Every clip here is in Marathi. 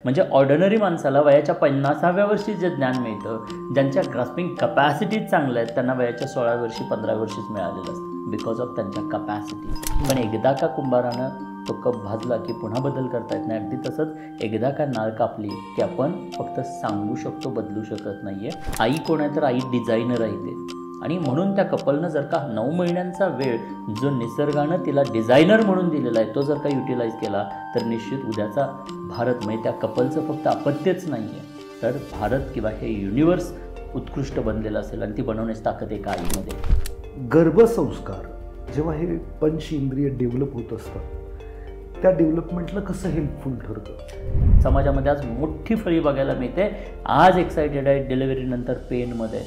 म्हणजे ऑर्डिनरी माणसाला वयाच्या 50व्या वर्षी जे ज्ञान मिळतं, ज्यांच्या ग्रास्पिंग कपॅसिटीज चांगल्या आहेत त्यांना वयाच्या 16व्या वर्षी 15व्या वर्षीच मिळालेलं असतं बिकॉज ऑफ त्यांच्या कपॅसिटीज. पण एकदा का कुंभारानं तो कप भाजला की पुन्हा बदल करता येत नाही. अगदी तसंच एकदा का नाळ कापली की आपण फक्त सांगू शकतो, बदलू शकत नाही आहे. आई कोण आहे तर आई डिझायनर आहे ते. आणि म्हणून त्या कपलनं जर का 9 महिन्यांचा वेळ जो निसर्गानं तिला डिझायनर म्हणून दिलेला आहे तो जर का युटिलाइज केला तर निश्चित उद्याचा भारत, म्हणजे त्या कपलचं फक्त अपत्यच नाही आहे तर भारत किंवा हे युनिवर्स उत्कृष्ट बनलेलं असेल आणि ती बनवण्याची ताकद एका आईमध्ये. गर्भसंस्कार जेव्हा हे पंच इंद्रिय डेव्हलप होत असतात त्या डेव्हलपमेंटला कसं हेल्पफुल ठरतं? समाजामध्ये आज मोठी फळी बघायला मिळते. आज एक्सायटेड आहेत, डिलिव्हरीनंतर पेनमध्ये,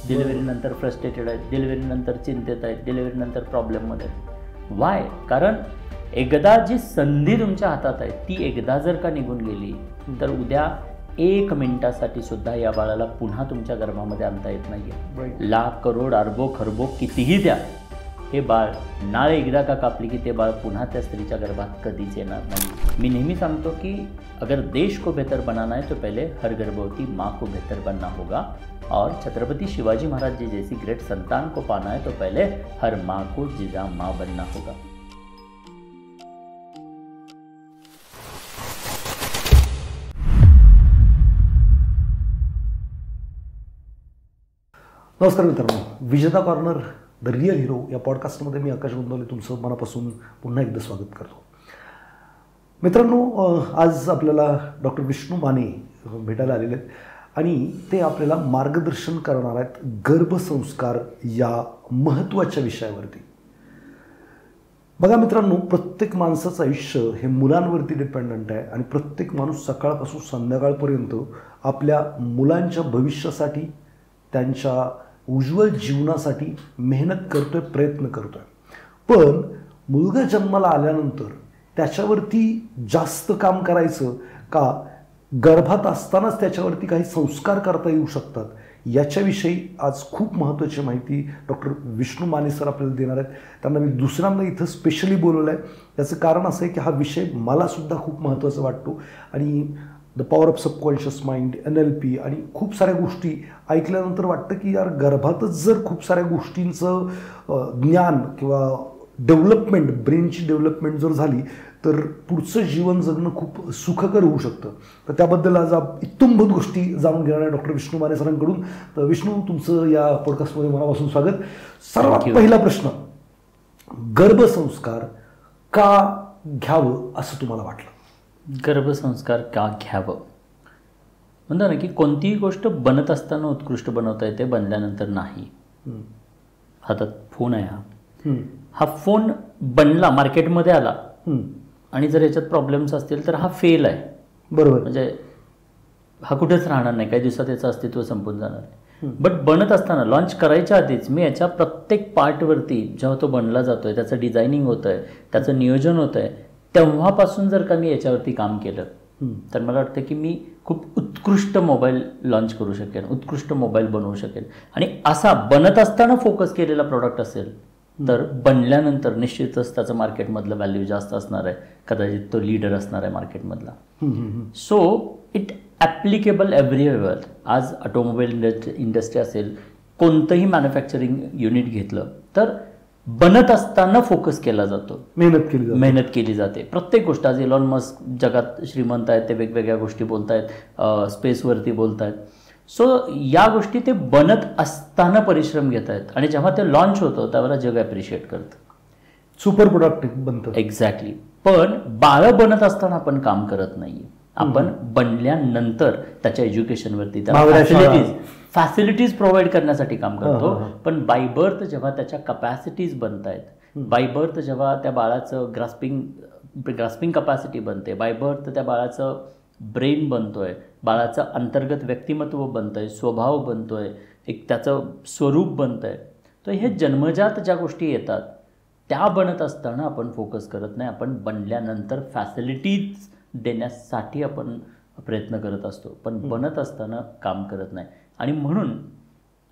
डिलिव्हरीनंतर फ्रस्ट्रेटेड आहेत, डिलिव्हरीनंतर चिंतेत आहेत, डिलिव्हरीनंतर प्रॉब्लेममध्ये. वाय? कारण एकदा जी संधी तुमच्या हातात आहे ती एकदा जर का निघून गेली तर उद्या 1 मिनिटासाठी सुद्धा या बाळाला पुन्हा तुमच्या गर्भामध्ये आणता येत नाही आहे. लाख, करोड, अरबो, खरबो कितीही द्या, हे बाळ नाळ एकदा का कापली की ते बाळ पुन्हा त्या स्त्रीच्या गर्भात कधीच येणार नाही. मी नेहमी सांगतो की अगर देश को बेहतर बनाना है तो पहले हर गर्भवती माँ को बेहतर बनना होगा और छत्रपति शिवाजी महाराज जी जैसी ग्रेट संतान को पाना है तो पहले हर माँ को जिजा माँ बनना होगा. नमस्कार मित्रांनो, विजेता कॉर्नर द रिअल हिरो या पॉडकास्टमध्ये मी आकाश गोंदवले तुमचं मनापासून पुन्हा एकदा स्वागत करतो. मित्रांनो, आज आपल्याला डॉक्टर विष्णू माने भेटायला आलेले आहेत आणि ते आपल्याला मार्गदर्शन करणार आहेत गर्भसंस्कार या महत्त्वाच्या विषयावरती. बघा मित्रांनो, प्रत्येक माणसाचं आयुष्य हे मुलांवरती डिपेंडंट आहे आणि प्रत्येक माणूस सकाळपासून संध्याकाळपर्यंत आपल्या मुलांच्या भविष्यासाठी, त्यांच्या उज्ज्वल जीवनासाठी मेहनत करतोय, प्रयत्न करतोय. पण मुलगा जन्माला आल्यानंतर त्याच्यावरती जास्त काम करायचं का गर्भात असतानाच त्याच्यावरती काही संस्कार करता येऊ शकतात याच्याविषयी आज खूप महत्त्वाची माहिती डॉक्टर विष्णू माने सर आपल्याला देणार आहेत. त्यांना मी दुसऱ्यांदा इथं स्पेशली बोलवलं आहे. याचं कारण असं आहे की हा विषय मलासुद्धा खूप महत्त्वाचा वाटतो आणि the power of subconscious mind, NLP आणि खूप साऱ्या गोष्टी ऐकल्यानंतर वाटतं की यार गर्भातच जर खूप साऱ्या गोष्टींचं ज्ञान किंवा डेव्हलपमेंट, ब्रेनची डेव्हलपमेंट जर झाली तर पुढचं जीवन जगणं खूप सुखकर होऊ शकतं. तर त्याबद्दल आज इत्तुंभूत गोष्टी जाणून घेणार आहे डॉक्टर विष्णू माने सरांकडून. तर विष्णू, तुमचं या पॉडकास्टमध्ये मनापासून स्वागत. सर्वात पहिला प्रश्न, गर्भसंस्कार का घ्यावं असं तुम्हाला वाटलं? गर्भसंस्कार का घ्यावं म्हणतो ना की कोणतीही गोष्ट बनत असताना उत्कृष्ट बनवता येते, बनल्यानंतर नाही. हातात फोन आहे, हा फोन बनला, मार्केटमध्ये आला आणि जर याच्यात प्रॉब्लेम्स असतील तर हा फेल आहे. बरोबर. म्हणजे हा कुठेच राहणार नाही, काही दिवसात याचं अस्तित्व संपून जाणार आहे. बट बनत असताना, लॉन्च करायच्या आधीच मी याच्या प्रत्येक पार्टवरती जेव्हा तो बनला जातोय, त्याचं डिझायनिंग होतं आहे, त्याचं नियोजन होतं आहे, तेव्हापासून जर का मी याच्यावरती काम केलं तर मला वाटतं की मी खूप उत्कृष्ट मोबाईल लॉन्च करू शकेन, उत्कृष्ट मोबाईल बनवू शकेन. आणि असा बनत असताना फोकस केलेला प्रॉडक्ट असेल तर बनल्यानंतर निश्चितच त्याचं मार्केटमधलं व्हॅल्यू जास्त असणार आहे, कदाचित तो लीडर असणार आहे मार्केटमधला. So it applicable everywhere. आज ऑटोमोबाईल इंडस्ट्री असेल, कोणतंही मॅन्युफॅक्चरिंग युनिट घेतलं तर बनत असताना फोकस केला जातो, मेहनत केली जाते. प्रत्येक गोष्ट, आज इलॉन मस्क जगात श्रीमंत आहेत, ते वेगवेगळ्या गोष्टी बोलत आहेत, स्पेसवरती बोलत आहेत. सो या गोष्टी ते बनत असताना परिश्रम घेत आहेत आणि जेव्हा ते लॉन्च होतं त्यावेळेला जग ॲप्रिशिएट करतं, सुपर प्रोडक्ट बनतं. एक्झॅक्टली. पण बाळं बनत असताना आपण काम करत नाही, आपण बनल्यानंतर त्याच्या एज्युकेशनवरती, त्या फॅसिलिटीज प्रोव्हाइड करण्यासाठी काम करतो. पण बाय बर्थ जेव्हा त्याच्या कपॅसिटीज बनत आहेत, बाय बर्थ जेव्हा त्या बाळाचं ग्रास्पिंग कपॅसिटी बनते, बाय बर्थ त्या बाळाचं ब्रेन बनतोय, बाळाचं अंतर्गत व्यक्तिमत्व बनतंय, स्वभाव बनतोय, एक त्याचं स्वरूप बनतंय, तर हे जन्मजात ज्या गोष्टी येतात त्या बनत असताना आपण फोकस करत नाही. आपण बनल्यानंतर फॅसिलिटीज देण्यासाठी आपण प्रयत्न करत असतो, पण बनत असताना काम करत नाही. आणि म्हणून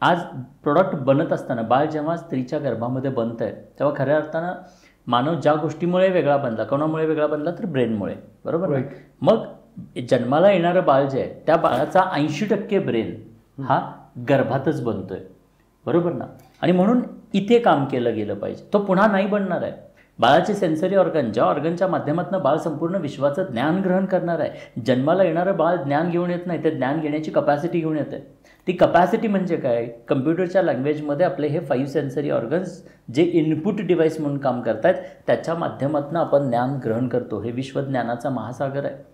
आज प्रोडक्ट बनत असताना, बाळ जेव्हा स्त्रीच्या गर्भामध्ये बनतं आहे तेव्हा खऱ्या अर्थानं मानव ज्या गोष्टीमुळे वेगळा बनला, कोणामुळे वेगळा बनला तर ब्रेनमुळे, बरोबर. मग जन्माला येणारं बाळ जे आहे त्या बाळाचा 80% ब्रेन हा गर्भातच बनतोय, बरोबर ना. आणि म्हणून इथे काम केलं गेलं पाहिजे. तो पुन्हा नाही बनणार आहे. बाळाचे सेन्सरी ऑर्गन, ज्या ऑर्गनच्या माध्यमातून बाळ संपूर्ण विश्वाचं ज्ञान ग्रहण करणार आहे. जन्माला येणारं बाळ ज्ञान घेऊन येत नाही, ते ज्ञान घेण्याची कपॅसिटी घेऊन येत आहे. ती कपॅसिटी म्हणजे काय, कम्प्युटरच्या लँग्वेजमध्ये आपले हे 5 सेन्सरी ऑर्गन्स जे इनपुट डिव्हाइस म्हणून काम करतात, त्याच्या माध्यमातून आपण ज्ञान ग्रहण करतो. हे विश्वज्ञानाचा महासागर आहे.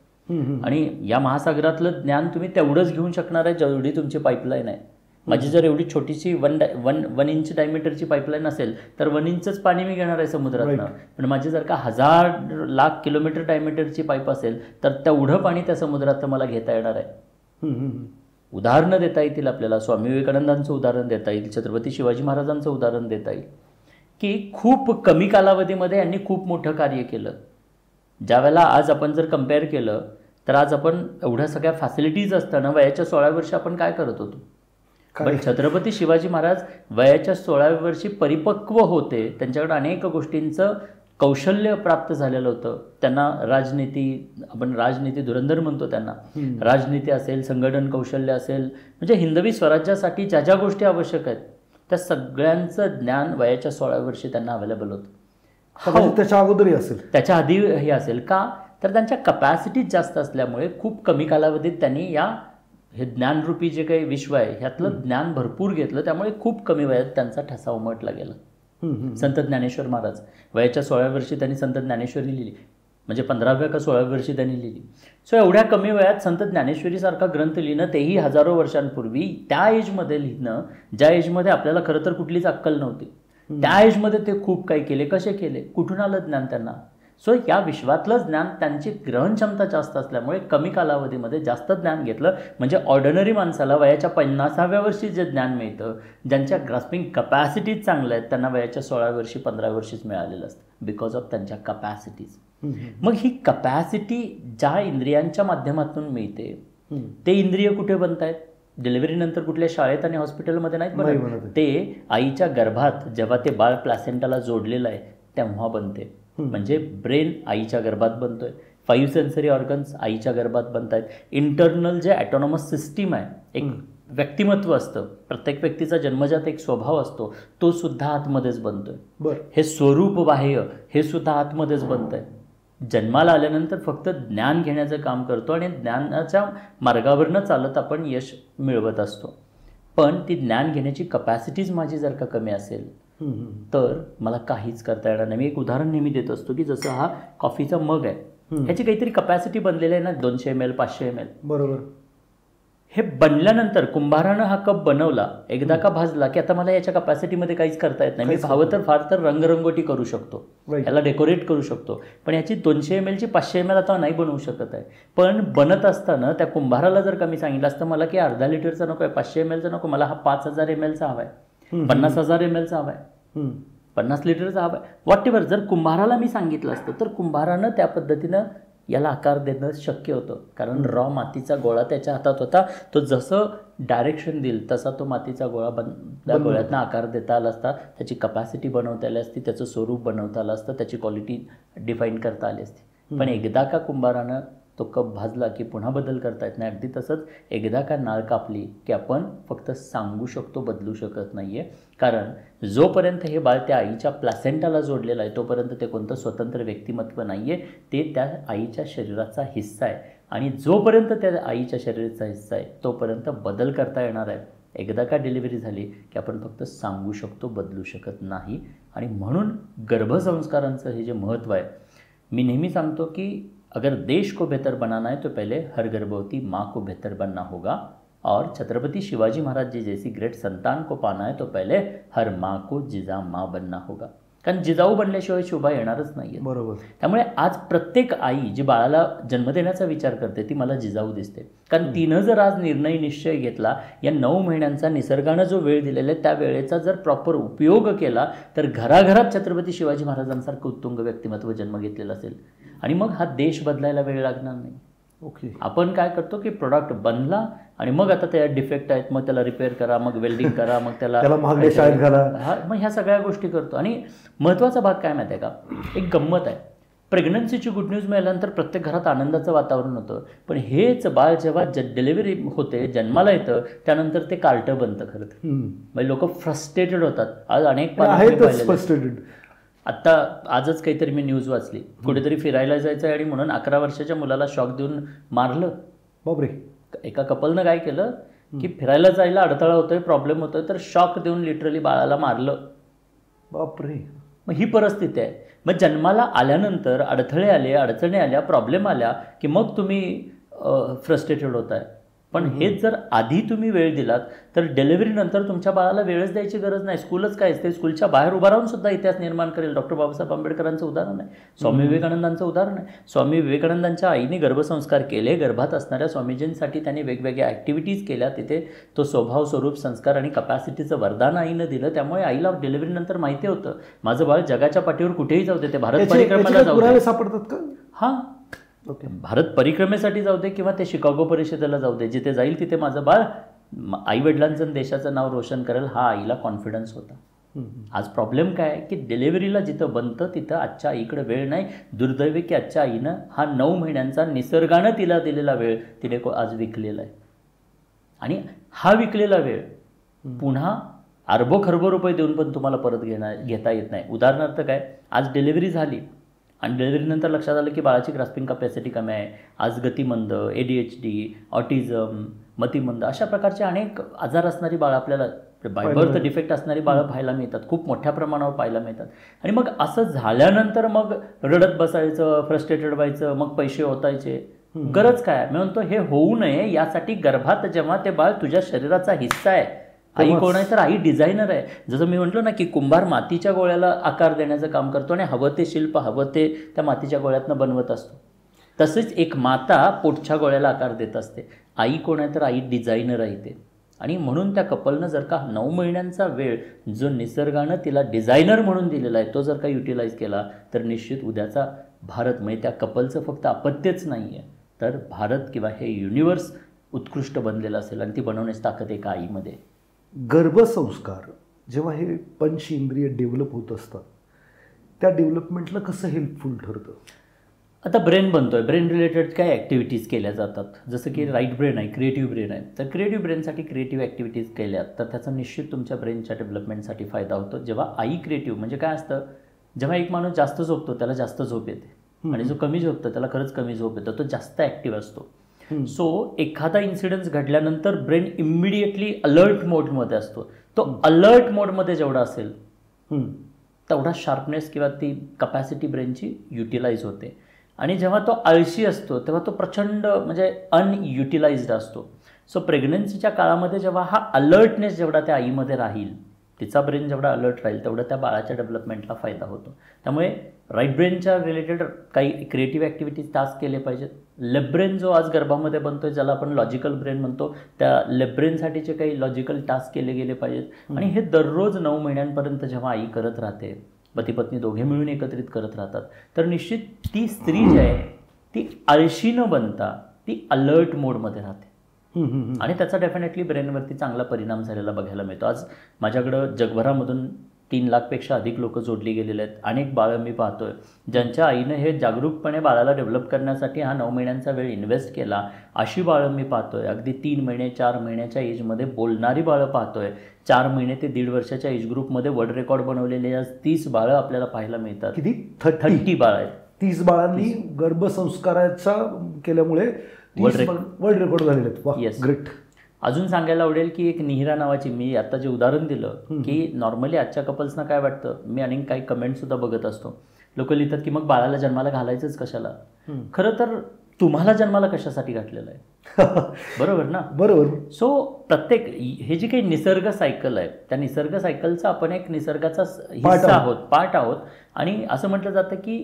आणि या महासागरातलं ज्ञान तुम्ही तेवढंच घेऊ शकणार आहे जेवढी तुमची पाईपलाईन आहे. माझी जर एवढी छोटीशी 1 इंच डायमीटरची पाईपलाईन असेल तर 1 इंचच पाणी मी घेणार आहे समुद्रातनं. पण माझी जर का 1000 लाख किलोमीटर डायमीटरची पाईप असेल तर तेवढं पाणी त्या समुद्रातनं मला घेता येणार आहे. उदाहरणं देता येतील आपल्याला. स्वामी विवेकानंदांचं उदाहरण देता येईल, छत्रपती शिवाजी महाराजांचं उदाहरण देता येईल, की खूप कमी कालावधीमध्ये यांनी खूप मोठं कार्य केलं. ज्यावेळेला आज आपण जर कम्पेअर केलं तर आज आपण एवढ्या सगळ्या फॅसिलिटीज असताना वयाच्या 16व्या वर्षी आपण काय करत होतो. पण छत्रपती शिवाजी महाराज वयाच्या 16व्या वर्षी परिपक्व होते. त्यांच्याकडे अनेक गोष्टींचं कौशल्य प्राप्त झालेलं होतं. त्यांना आपण राजनीती धुरंधर म्हणतो त्यांना. राजनीती असेल, संघटन कौशल्य असेल, म्हणजे हिंदवी स्वराज्यासाठी ज्या ज्या गोष्टी आवश्यक आहेत त्या सगळ्यांचं ज्ञान वयाच्या 16व्या वर्षी त्यांना अवेलेबल होतं. त्याच्या अगोदरही असेल, त्याच्या आधी हे असेल का, तर त्यांच्या कपॅसिटीज जास्त असल्यामुळे खूप कमी कालावधीत त्यांनी हे ज्ञानरूपी जे काही विश्व आहे ह्यातलं ज्ञान भरपूर घेतलं. त्यामुळे खूप कमी वयात त्यांचा ठसा उमटला गेला. संत ज्ञानेश्वर महाराज वयाच्या 16व्या वर्षी त्यांनी संत ज्ञानेश्वरी लिहिली, म्हणजे 15व्या का 16व्या वर्षी त्यांनी लिहिली. सो एवढ्या कमी वयात संत ज्ञानेश्वरीसारखा ग्रंथ लिहिणं, तेही हजारो वर्षांपूर्वी, त्या एजमध्ये लिहिणं, ज्या एजमध्ये आपल्याला खरं तर कुठलीच अक्कल नव्हती, त्या एजमध्ये ते खूप काही केले. कसे केले, कुठून आलं ज्ञान त्यांना. सो या विश्वातलं ज्ञान, त्यांची ग्रहण क्षमता जास्त असल्यामुळे कमी कालावधीमध्ये जास्त ज्ञान घेतलं. म्हणजे ऑर्डिनरी माणसाला वयाच्या 50व्या वर्षी जे ज्ञान मिळतं, ज्यांच्या ग्रास्पिंग कपॅसिटीज चांगल्या आहेत, त्यांना वयाच्या 16व्या वर्षी 15व्या वर्षीच मिळालेलं असतं, बिकॉज ऑफ त्यांच्या कपॅसिटीज. मग ही कपॅसिटी ज्या इंद्रियांच्या माध्यमातून मिळते, ते इंद्रिय कुठे बनत आहेत, डिलिव्हरीनंतर कुठल्या शाळेत आणि हॉस्पिटलमध्ये नाहीत बनत. ते आईच्या गर्भात जेव्हा ते बाळ प्लॅसेंटाला जोडलेलं आहे तेव्हा बनते. म्हणजे ब्रेन आईच्या गर्भात बनतोय, 5 सेन्सरी ऑर्गन्स आईच्या गर्भात बनत आहेत. इंटरनल जे ॲटोनॉमस सिस्टीम आहे, एक व्यक्तिमत्व असतं, प्रत्येक व्यक्तीचा जन्मजात एक स्वभाव असतो, तो सुद्धा आतमध्येच बनतोय. हे स्वरूप बाह्य हे सुद्धा आतमध्येच बनतंय. जन्माला आल्यानंतर फक्त ज्ञान घेण्याचं काम करतो आणि ज्ञानाच्या मार्गावरनं चालत आपण यश मिळवत असतो. पण ती ज्ञान घेण्याची कपॅसिटीज माझी जर का कमी असेल तर मला काहीच करता येणार नाही. मी एक उदाहरण नेहमी देत असतो की जसं हा कॉफीचा मग आहे, ह्याची काहीतरी कपॅसिटी बनलेली आहे ना, 200 ml 500 ml. बरोबर. हे बनल्यानंतर कुंभारानं हा कप बनवला, एकदा का भाजला की आता मला याच्या कपॅसिटीमध्ये काहीच करता येत नाही. मी हवं तर फार तर रंगरंगोटी करू शकतो, याला डेकोरेट करू शकतो, पण याची 200 ml ची 500 ml आता नाही बनवू शकत आहे. पण बनत असताना त्या कुंभाराला जर का मी सांगितलं असतं मला की अर्धा लिटरचा नको आहे, 500 ml नको, मला हा 5000 ml चा हवा आहे, 50,000 ml चा हवा आहे, 50 लिटरचा हवा आहे, व्हॉट एव्हर, जर कुंभाराला मी सांगितलं असतं तर कुंभारानं त्या पद्धतीनं याला आकार देणं शक्य होतं. कारण रॉ मातीचा गोळा त्याच्या हातात होता. तो जसं डायरेक्शन देईल तसा तो मातीचा गोळा त्या गोळ्यातनं आकार देता आला असता, त्याची कपॅसिटी बनवता आली असती, त्याचं स्वरूप बनवता आलं असतं, त्याची क्वालिटी डिफाईन करता आली असती. पण एकदा का कुंभारानं तो कप भाजला की पुन्हा बदल करता येत नाही. अगदी तसंच एकदा का नाळ कापली की आपण फक्त सांगू शकतो, बदलू शकत नाही आहे. कारण जोपर्यंत हे बाळ त्या आईच्या प्लॅसेंटाला जोडलेलं आहे तोपर्यंत ते कोणतं स्वतंत्र व्यक्तिमत्व नाही आहे, ते त्या आईच्या शरीराचा हिस्सा आहे. आणि जोपर्यंत त्या आईच्या शरीराचा हिस्सा आहे तोपर्यंत बदल करता येणार आहे. एकदा का डिलिव्हरी झाली की आपण फक्त सांगू शकतो, बदलू शकत नाही. आणि म्हणून गर्भसंस्कारांचं हे जे महत्त्व आहे, मी नेहमी सांगतो की अगर देश को बेहतर बनाना है तो पहले हर गर्भवती माँ को बेहतर बनना होगा, और छत्रपति शिवाजी महाराज जी जैसी ग्रेट संतान को पाना है तो पहले हर माँ को जिजा माँ बनना होगा. कारण जिजाऊ बनल्याशिवाय शोभा येणारच नाही आहे. बरोबर. त्यामुळे आज प्रत्येक आई जी बाळाला जन्म देण्याचा विचार करते ती मला जिजाऊ दिसते. कारण तिनं जर आज निर्णय निश्चय घेतला, या 9 महिन्यांचा निसर्गानं जो वेळ दिलेला आहे त्या वेळेचा जर प्रॉपर उपयोग केला तर घराघरात छत्रपती शिवाजी महाराजांसारखं उत्तुंग व्यक्तिमत्व जन्म घेतलेलं असेल. आणि मग हा देश बदलायला वेळ लागणार नाही. ओके. आपण काय करतो की प्रोडक्ट बनला आणि मग आता त्यात डिफेक्ट आहेत, मग त्याला रिपेअर करा, मग वेल्डिंग करा, मग त्याला महागड्या शाळेत घाला, मग ह्या सगळ्या गोष्टी करतो. आणि महत्त्वाचा भाग काय माहिती आहे का, एक गंमत आहे. प्रेग्नन्सीची गुड न्यूज मिळाल्यानंतर प्रत्येक घरात आनंदाचं वातावरण होतं. पण हेच बाळ जेव्हा डिलिव्हरी होते, जन्माला येतं, त्यानंतर ते कार्टं बनतं खरं तर. म्हणजे लोक फ्रस्ट्रेटेड होतात. आज अनेक आत्ता आजच काहीतरी मी न्यूज वाचली, कुठेतरी फिरायला जायचं आणि म्हणून 11 वर्षाच्या मुलाला शॉक देऊन मारलं. बापरे. एका कपलनं काय केलं की फिरायला जायला अडथळा होतोय, प्रॉब्लेम होतोय, तर शॉक देऊन लिटरली बाळाला मारलं. बापरे. मग ही परिस्थिती आहे. मग जन्माला आल्यानंतर अडथळे आले, अडचणी आल्या, प्रॉब्लेम आल्या की मग तुम्ही फ्रस्ट्रेटेड होताय. पण हेच जर आधी तुम्ही वेळ दिलात तर डिलिव्हरीनंतर तुमच्या बाळाला वेळच द्यायची गरज नाही. स्कूलच काय असते, स्कूलच्या बाहेर उभा राहून सुद्धा इतिहास निर्माण करेल. डॉक्टर बाबासाहेब आंबेडकरांचं उदाहरण आहे, स्वामी विवेकानंदांचं उदाहरण आहे. स्वामी विवेकानंदांच्या आईने गर्भसंस्कार केले, गर्भात असणाऱ्या स्वामीजींसाठी त्यांनी वेगवेगळ्या ॲक्टिव्हिटीज केल्या. तिथे तो स्वभाव, स्वरूप, संस्कार आणि कपॅसिटीचं वरदान आईनं दिलं. त्यामुळे आईला डिलिव्हरीनंतर माहिती होतं माझं बाळ जगाच्या पाठीवर कुठेही जाऊ दे, ते भारत परिक्रमेला जाऊ दे. सापडतात का? हां, भारत परिक्रमेसाठी जाऊ दे किंवा ते शिकागो परिषदेला जाऊ दे, जिथे जाईल तिथे माझं बाळ आईवडिलांचं देशाचं नाव रोशन करेल, हा आईला कॉन्फिडन्स होता. आज प्रॉब्लेम काय आहे की डिलिव्हरीला जिथं बनतं तिथं आजच्या आईकडे वेळ नाही. दुर्दैवी की आजच्या आईनं हा 9 महिन्यांचा निसर्गानं तिला दिलेला वेळ तिने आज विकलेला आहे. आणि हा विकलेला वेळ पुन्हा अरबो खरबो रुपये देऊन पण तुम्हाला परत घेता येत नाही. उदाहरणार्थ काय, आज डिलिव्हरी झाली आणि डिलिव्हरीनंतर लक्षात आलं की बाळाची ग्रास्पिंग कपॅसिटी कमी आहे. आज गतिमंद, ADHD, ऑटिझम, मतिमंद अशा प्रकारचे अनेक आजार असणारी बाळं आपल्याला, बाय बर्थ डिफेक्ट असणारी बाळं पाहायला मिळतात, खूप मोठ्या प्रमाणावर पाहायला मिळतात. आणि मग असं झाल्यानंतर मग रडत बसायचं, फ्रस्ट्रेटेड व्हायचं, मग पैसे ओतायचे. गरज काय? मी म्हणतो हे होऊ नये यासाठी गर्भात जेव्हा ते बाळ तुझ्या शरीराचा हिस्सा आहे, आई कोण आहे तर आई डिझायनर आहे. जसं मी म्हटलं ना की कुंभार मातीच्या गोळ्याला आकार देण्याचं काम करतो आणि हवं ते शिल्प हवं ते त्या मातीच्या गोळ्यातनं बनवत असतो. तसेच एक माता पोटच्या गोळ्याला आकार देत असते. आई कोण आहे तर आई डिझायनर आहे ते. आणि म्हणून त्या कपलनं जर का 9 महिन्यांचा वेळ जो निसर्गानं तिला डिझायनर म्हणून दिलेला आहे तो जर का युटिलाइज केला तर निश्चित उद्याचा भारत, म्हणजे त्या कपलचं फक्त अपत्यच नाही आहे तर भारत किंवा हे युनिवर्स उत्कृष्ट बनलेलं असेल. आणि ती बनवण्याची ताकद एका आईमध्ये. गर्भसंस्कार जेव्हा हे पंच इंद्रिय डेव्हलप होत असतात त्या डेव्हलपमेंटला कसं हेल्पफुल ठरतं? आता ब्रेन बनतोय, ब्रेन रिलेटेड काय ॲक्टिव्हिटीज केल्या जातात. जसं की राईट ब्रेन आहे, क्रिएटिव्ह ब्रेन आहे, तर क्रिएटिव्ह ब्रेनसाठी क्रिएटिव्ह ॲक्टिव्हिटीज केल्या तर त्याचा निश्चित तुमच्या ब्रेनच्या डेव्हलपमेंटसाठी फायदा होतो. जेव्हा आई क्रिएटिव्ह, म्हणजे काय असतं, जेव्हा एक माणूस जास्त झोपतो त्याला जास्त झोप येते आणि जो कमी झोपतो त्याला खरंच कमी झोप येतो, तो जास्त ॲक्टिव्ह असतो. सो एखादा इन्सिडन्स घडल्यानंतर ब्रेन इमिडिएटली अलर्ट मोडमध्ये असतो. तो अलर्ट मोडमध्ये जेवढा असेल तेवढा शार्पनेस किंवा ती कपॅसिटी ब्रेनची युटिलाइज होते. आणि जेव्हा तो आळशी असतो तेव्हा तो प्रचंड म्हणजे अनयुटिलाइज्ड असतो. सो प्रेग्नन्सीच्या काळामध्ये जेव्हा हा अलर्टनेस जेवढा त्या आईमध्ये राहील, तिचा ब्रेन जेवढा अलर्ट राहील तेवढा त्या बाळाच्या डेव्हलपमेंटला फायदा होतो. त्यामुळे राईट ब्रेनच्या रिलेटेड काही क्रिएटिव्ह ॲक्टिव्हिटीज टास्क केले पाहिजेत. लेफ्ट ब्रेन जो आज गर्भामध्ये बनतोय ज्याला आपण लॉजिकल ब्रेन म्हणतो, त्या लेफ्ट ब्रेनसाठीचे काही लॉजिकल टास्क केले गेले पाहिजेत. आणि हे दररोज 9 महिन्यांपर्यंत जेव्हा आई करत राहते, पती पत्नी दोघे मिळून एकत्रित करत राहतात, तर निश्चित ती स्त्री जी आहे ती आळशी न बनता ती अलर्ट मोडमध्ये राहते आणि त्याचा डेफिनेटली ब्रेनवरती चांगला परिणाम झालेला बघायला मिळतो. आज माझ्याकडं जगभरामधून 3 लाखपेक्षा अधिक लोक जोडली गेलेले आहेत. अनेक बाळं मी पाहतोय ज्यांच्या आईनं हे जागरूकपणे बाळाला डेव्हलप करण्यासाठी हा 9 महिन्यांचा वेळ इन्व्हेस्ट केला. अशी बाळं मी पाहतोय. अगदी 3 महिने 4 महिन्याच्या एजमध्ये बोलणारी बाळं पाहतोय. 4 महिने ते 1.5 वर्षाच्या एज ग्रुपमध्ये वर्ल्ड रेकॉर्ड बनवलेले आज 30 बाळं आपल्याला पाहायला मिळतात. किती? 30 बाळं आहेत. 30 बाळांनी गर्भसंस्काराचा केल्यामुळे वर्ल्ड रेकॉर्ड झालेले आहेत. Yes, great. अजून सांगायला आवडेल की एक निहिरा नावाची, मी आता जे उदाहरण दिलं की नॉर्मली आजच्या कपल्सना काय वाटतं, मी अनेक काही कमेंटसुद्धा बघत असतो, लोक लिहितात की मग बाळाला जन्माला घालायचंच कशाला. खरं तर तुम्हाला जन्माला कशासाठी घातलेलं आहे, बरोबर ना? बरोबर. सो प्रत्येक हे जी काही निसर्ग सायकल आहे त्या निसर्ग सायकलचा आपण एक निसर्गाचा हिस्सा आहोत, पार्ट आहोत. आणि असं म्हटलं जातं की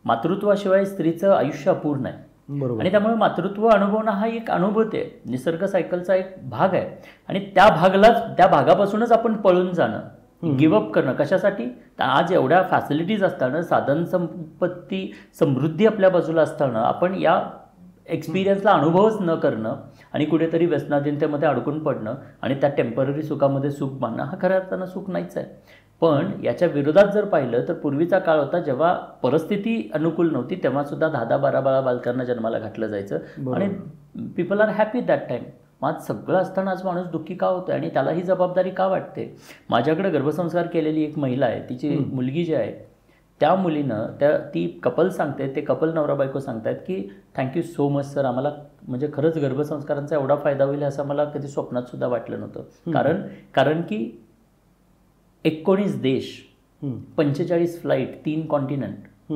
मातृत्वाशिवाय स्त्रीचं आयुष्य अपूर्ण आहे. आणि त्यामुळे मातृत्व अनुभवणं हा एक अनुभूती आहे, निसर्ग सायकलचा एक भाग आहे. आणि त्या भागापासूनच आपण पळून जाणं, गिवअप करणं कशासाठी? आज एवढ्या फॅसिलिटीज असताना, साधन संपत्ती समृद्धी आपल्या बाजूला असताना आपण या एक्सपिरियन्सला अनुभवच न करणं आणि कुठेतरी व्यसनाधीनतेमध्ये अडकून पडणं आणि त्या टेम्पररी सुखामध्ये सुख मानणं हा खऱ्या अर्थानं सुख नाहीच आहे. पण याच्या विरोधात जर पाहिलं तर पूर्वीचा काळ होता जेव्हा परिस्थिती अनुकूल नव्हती तेव्हा सुद्धा 10-12 बालकांना जन्माला घातलं जायचं आणि people are happy that time. मग सगळं असताना आज माणूस दुःखी का होतोय आणि त्याला ही जबाबदारी का वाटते? माझ्याकडे गर्भसंस्कार केलेली एक महिला आहे, तिची मुलगी जी आहे त्या मुलीनं ती कपल सांगते, ते कपल नवरा बायको सांगतायत की थँक्यू सो मच सर, आम्हाला म्हणजे खरंच गर्भसंस्कारांचा एवढा फायदा होईल असं मला कधी स्वप्नात सुद्धा वाटलं नव्हतं. कारण की 19 देश, 45 फ्लाईट, 3 कॉन्टिनेंट,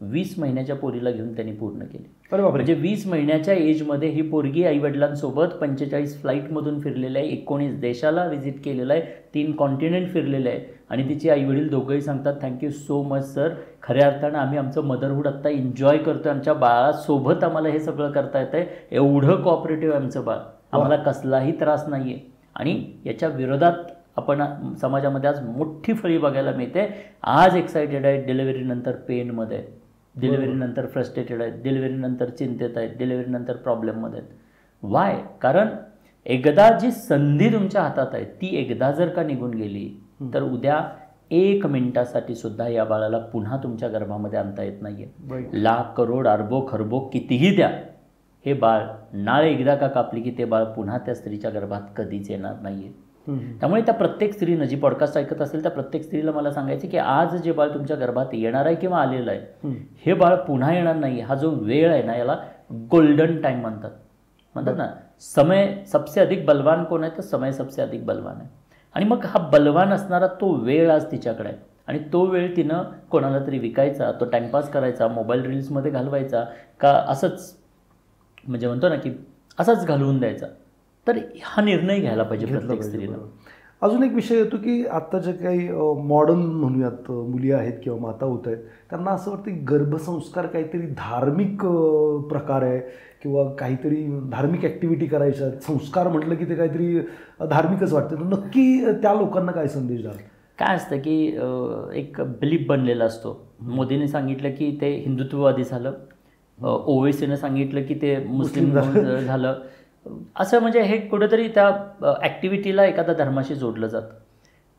20 महिन्याच्या पोरीला घेऊन त्यांनी पूर्ण केली. म्हणजे 20 महिन्याच्या एजमध्ये ही पोरगी आईवडिलांसोबत 45 फ्लाईटमधून फिरलेलं आहे, 19 देशाला व्हिजिट केलेलं आहे, 3 कॉन्टिनेंट फिरलेलं आहे आणि तिचे आईवडील दोघंही सांगतात थँक्यू सो मच सर, खऱ्या अर्थानं आम्ही आमचं मदरहूड आत्ता एन्जॉय करतोय, आमच्या बाळासोबत आम्हाला हे सगळं करता येतंय, एवढं कोऑपरेटिव्ह आहे आमचं बाळ, आम्हाला कसलाही त्रास नाही आहे. आणि याच्या विरोधात आपण समाजामध्ये आज मोठी फळी बघायला मिळते. आज एक्सायटेड आहेत, डिलिव्हरीनंतर पेनमध्ये आहेत, डिलिव्हरीनंतर फ्रस्ट्रेटेड आहेत, डिलिव्हरीनंतर चिंतेत आहेत, डिलिव्हरीनंतर प्रॉब्लेममध्ये आहेत. वाय? कारण एकदा जी संधी तुमच्या हातात आहे ती एकदा जर का निघून गेली तर उद्या 1 मिनिटासाठी सुद्धा या बाळाला पुन्हा तुमच्या गर्भामध्ये आणता येत नाहीये. लाख, करोड, अरबो, खरबो कितीही द्या, हे बाळ नाळ एकदा का कापली की ते बाळ पुन्हा त्या स्त्रीच्या गर्भात कधीच येणार नाहीये. त्यामुळे त्या प्रत्येक स्त्रीनं जी पॉडकास्ट ऐकत असेल त्या प्रत्येक स्त्रीला मला सांगायचं की आज जे बाळ तुमच्या गर्भात येणार आहे किंवा आलेलं आहे हे बाळ पुन्हा येणार नाही. हा जो वेळ आहे ना याला गोल्डन टाइम म्हणतात ना. समय सबसे अधिक बलवान कोण आहे तर समय सबसे अधिक बलवान आहे. आणि मग हा बलवान असणारा तो वेळ आज तिच्याकडे आहे आणि तो वेळ तिनं कोणाला तरी विकायचा, तो टाइमपास करायचा, मोबाईल रील्समध्ये घालवायचा का असंच म्हणजे म्हणतो ना की असाच घालवून द्यायचा. तर हा निर्णय घ्यायला पाहिजे प्रत्येक स्त्रीला. अजून एक विषय येतो की आता जे काही मॉडर्न म्हणूयात मुली आहेत किंवा माता होत आहेत त्यांना असं वाटतं की गर्भसंस्कार काहीतरी धार्मिक प्रकार आहे किंवा काहीतरी धार्मिक ॲक्टिव्हिटी करायच्या, संस्कार म्हटलं की ते काहीतरी धार्मिकच वाटतं. तर नक्की त्या लोकांना काय संदेश द्याल? काय असतं की एक बिलीफ बनलेला असतो. मोदीने सांगितलं की ते हिंदुत्ववादी झालं, ओवेसीनं सांगितलं की ते मुस्लिम झालं. असं म्हणजे हे कुठेतरी त्या ॲक्टिव्हिटीला एखाद्या धर्माशी जोडलं जातं.